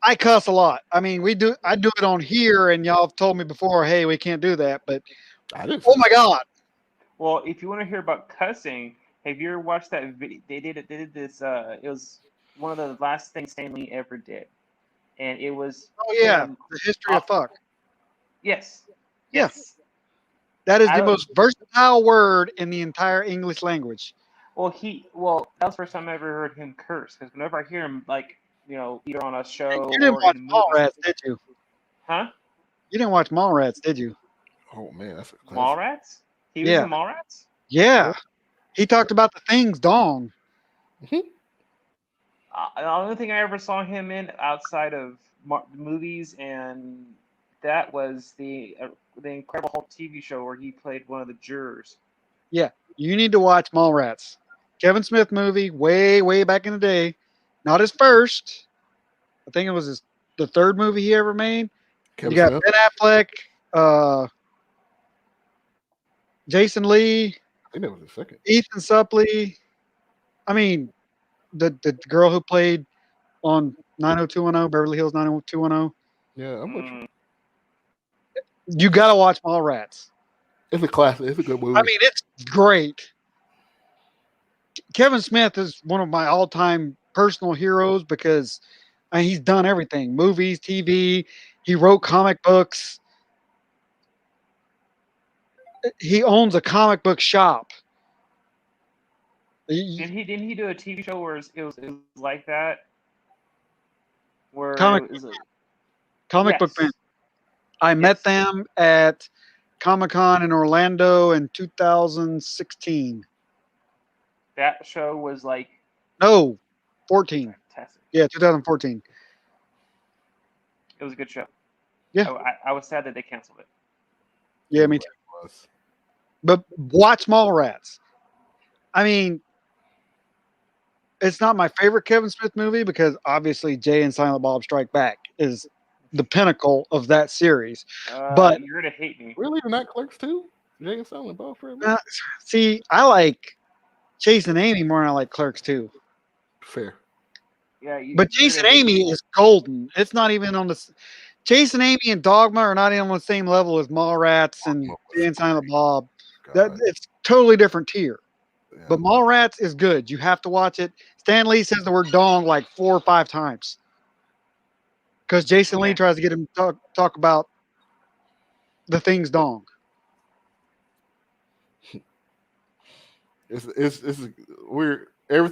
I cuss a lot. I mean, I do it on here, and y'all have told me before, hey, we can't do that. But I didn't oh say my that. God, Well, if you want to hear about cussing, have you ever watched that video? They did this. It was one of the last things Stanley ever did, and it was oh yeah, him. the history Uh, of fuck. yes, Yeah, yes. that is I the don't. most versatile word in the entire English language. Well, that was the first time I ever heard him curse. Because whenever I hear him, like either on a And show you didn't or in watch a movie, Mallrats, did you? huh? You didn't watch Mallrats, did you? Oh man, that's a classic. Mallrats? He was Yeah, in Mallrats. yeah. He talked about the things dong. Mhm. The only thing I ever saw him in outside of movies and that was the Incredible Hulk TV show where he played one of the jurors. Yeah, you need to watch Mallrats. Kevin Smith movie, way way back in the day. Not his first. I think it was the third movie he ever made. You Kevin got Smith. Ben Affleck, uh, Jason Lee, I think that was the second. Ethan Suplee. I mean, the girl who played on 90210, Beverly Hills 90210. Yeah, I'm with you. Mm. You got to watch Mallrats. It's a classic. It's a good I movie. mean, it's great. Kevin Smith is one of my all-time personal heroes because he's done everything: movies, TV. He wrote comic books. He owns a comic book shop. Didn't he do a TV show where it was like that? Where Comic it was a, comic book fan. yes, I met yes. them at Comic Con in Orlando in 2016. That show was like No, 14. fantastic. Yeah, 2014. It was a good show. Yeah, I was sad that they canceled it. yeah, me too. Everybody was. But watch Mallrats. I mean, it's not my favorite Kevin Smith movie because obviously Jay and Silent Bob Strike Back is the pinnacle of that series. But You're gonna hate me. Really, not Clerks too. Jay and Silent Bob Forever. uh, see, I like Chasing Amy more than I like Clerks too. Fair. Yeah, But you're Jason gonna hate Amy me. is golden. It's not even on the. Jason Amy and Dogma are not even on the same level as Mallrats and Jay and Silent Bob. That God, it's totally different tier. yeah. But Mallrats is good. You have to watch it. Stan Lee says the word dong like 4 or 5 times because Jason Lee Okay. tries to get him to talk about the things dong. It's weird.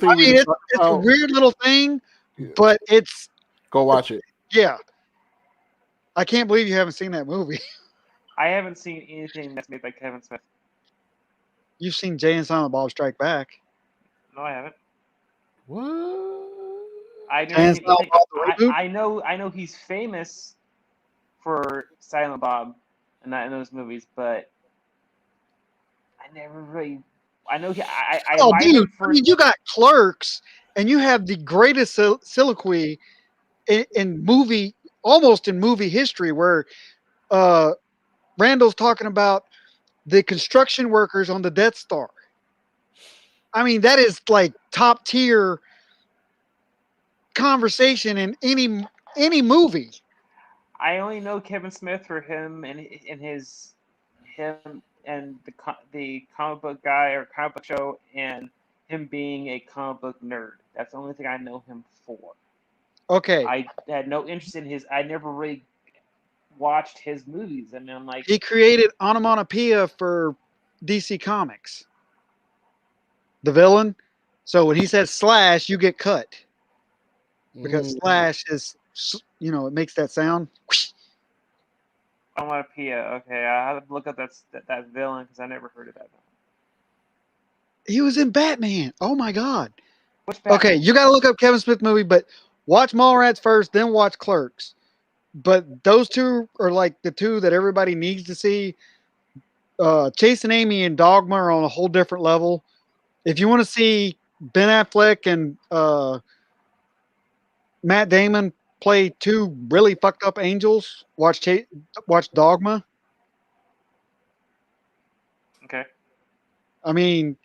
I Everything we mean, just it's talked it's a about. weird little thing, Yeah, but it's go watch it. yeah. I can't believe you haven't seen that movie. I haven't seen anything that's made by Kevin Smith. You've seen Jay and Silent Bob Strike Back. No, I haven't. What? I've Jay never and seen Silent anything. Bob the reboot. I know he's famous for Silent Bob and that in those movies, but I never really. I know I Oh, admired dude! him I for. mean, you got Clerks, and you have the greatest soliloquy in movie, almost in movie history, where uh, Randall's talking about the construction workers on the Death Star. I mean, that is like top tier conversation in any movie. I only know Kevin Smith for him and him and the comic book guy or comic book show and him being a comic book nerd. That's the only thing I know him for. Okay, I had no interest in his. I never really watched his movies, and I'm like, he created onomatopoeia for DC Comics, the villain. So when he says slash, you get cut because Mm, slash is it makes that sound. Onomatopoeia. Okay, I have to look up that villain because I never heard of that villain. He was in Batman. Oh my god. Which Okay, Batman? you got to look up Kevin Smith movie, but watch Mallrats first, then watch Clerks. But those two are like the two that everybody needs to see. Chase and Amy and Dogma are on a whole different level. If you want to see Ben Affleck and Matt Damon play two really fucked up angels, watch Dogma. Okay. I mean,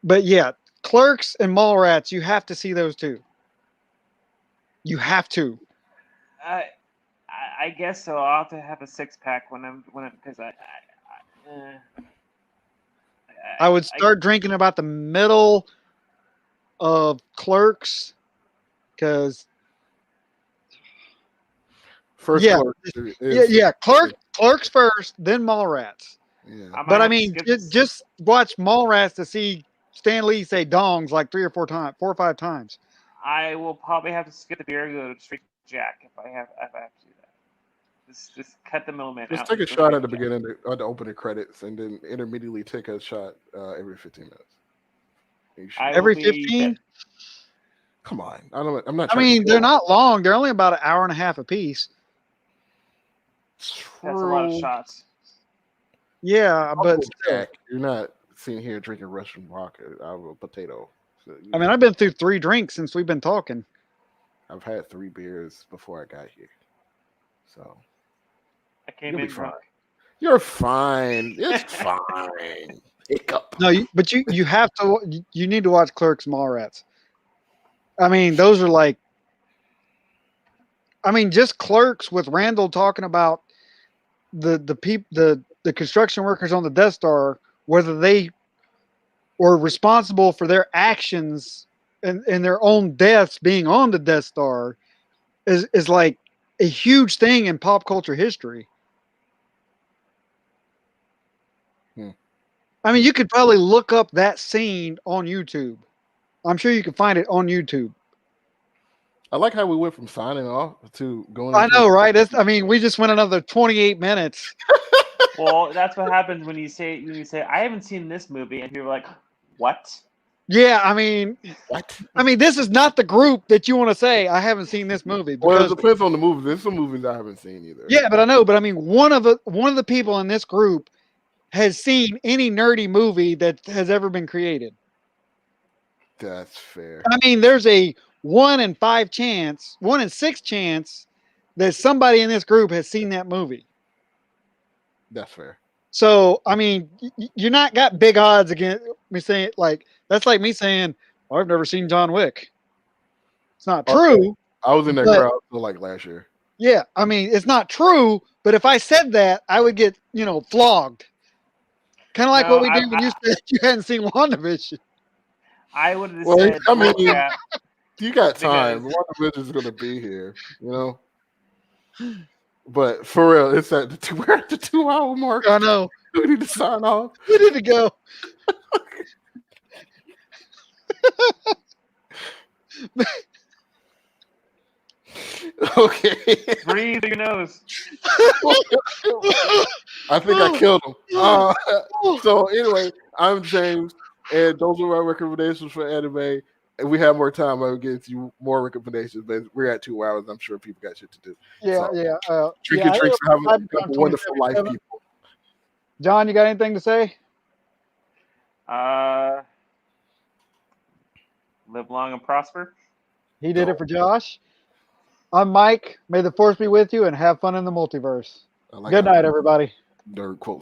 but yeah, Clerks and Mallrats, you have to see those two. You have to. I I guess so. I'll have to have a 6 pack when I'm because I would I start drinking about the middle of Clerks because first yeah, clerk yeah, is yeah. Clerks first, then Mallrats. yeah. I might But I have to mean, skip this. just watch Mallrats to see Stan Lee say dongs like 3 or 4 times, 4 or 5 times. I will probably have to skip the beer and go straight to Jack if I have to do that. Just cut the middleman Just out take and a go shot straight at to the Jack. beginning of the opening credits, and then intermittently take a shot every 15 minutes. You should be I good. will Every be that. 15. Come on, I'm not I trying to mean, they're kill. not long. They're only about an hour and a half a piece. That's a lot of True. shots. Yeah, but Also, still. Jack, you're not sitting here drinking Russian vodka out of a potato. So, I mean, I've been through 3 drinks since we've been talking. I've had 3 beers before I got here, so I came you'll be in fine. drunk. You're fine. It's fine. Hiccup. No, but you have to. You need to watch Clerks and Mallrats. I mean, those are like. I mean, just Clerks with Randall talking about the construction workers on the Death Star, whether they were responsible for their actions and their own deaths being on the Death Star, is like a huge thing in pop culture history. Hmm. I mean, you could probably look up that scene on YouTube. I'm sure you can find it on YouTube. I like how we went from signing off to going I into. know, right? I mean, we just went another 28 minutes. Well, that's what happens when you say I haven't seen this movie, and people are like, what? Yeah, What? I mean, this is not the group that you want to say I haven't seen this movie Well, it because depends on the movie. There's some movies I haven't seen either. yeah, but I know, but I mean, one of the people in this group has seen any nerdy movie that has ever been created. That's fair. I mean, there's a 1 in 5 chance, 1 in 6 chance that somebody in this group has seen that movie. That's fair. So, I mean, you're not got big odds against me saying like that's like me saying, well, I've never seen John Wick. It's not true. I was in that But- crowd till like last year. Yeah, I mean, it's not true. But if I said that, I would get flogged. Kind of like No, what we did when you said you hadn't seen WandaVision. I would have Well, said I mean, bullcrap. You got time. Because- WandaVision is gonna be here, But for real, it's at we're at the 2 hour mark. I know. We need to sign off. We need to go. Okay. Breathe through your nose. I think I killed him. So anyway, I'm James, and those are my recommendations for anime. If we have more time, I will get you more recommendations. But we're at 2 hours. I'm sure people got shit to do. Yeah, So, yeah. Drink your drinks and have a wonderful life, 27. people. John, you got anything to say? Live long and prosper. He did it for Josh. I'm Mike. May the force be with you and have fun in the multiverse. I like Good how night, everybody. nerd quotes on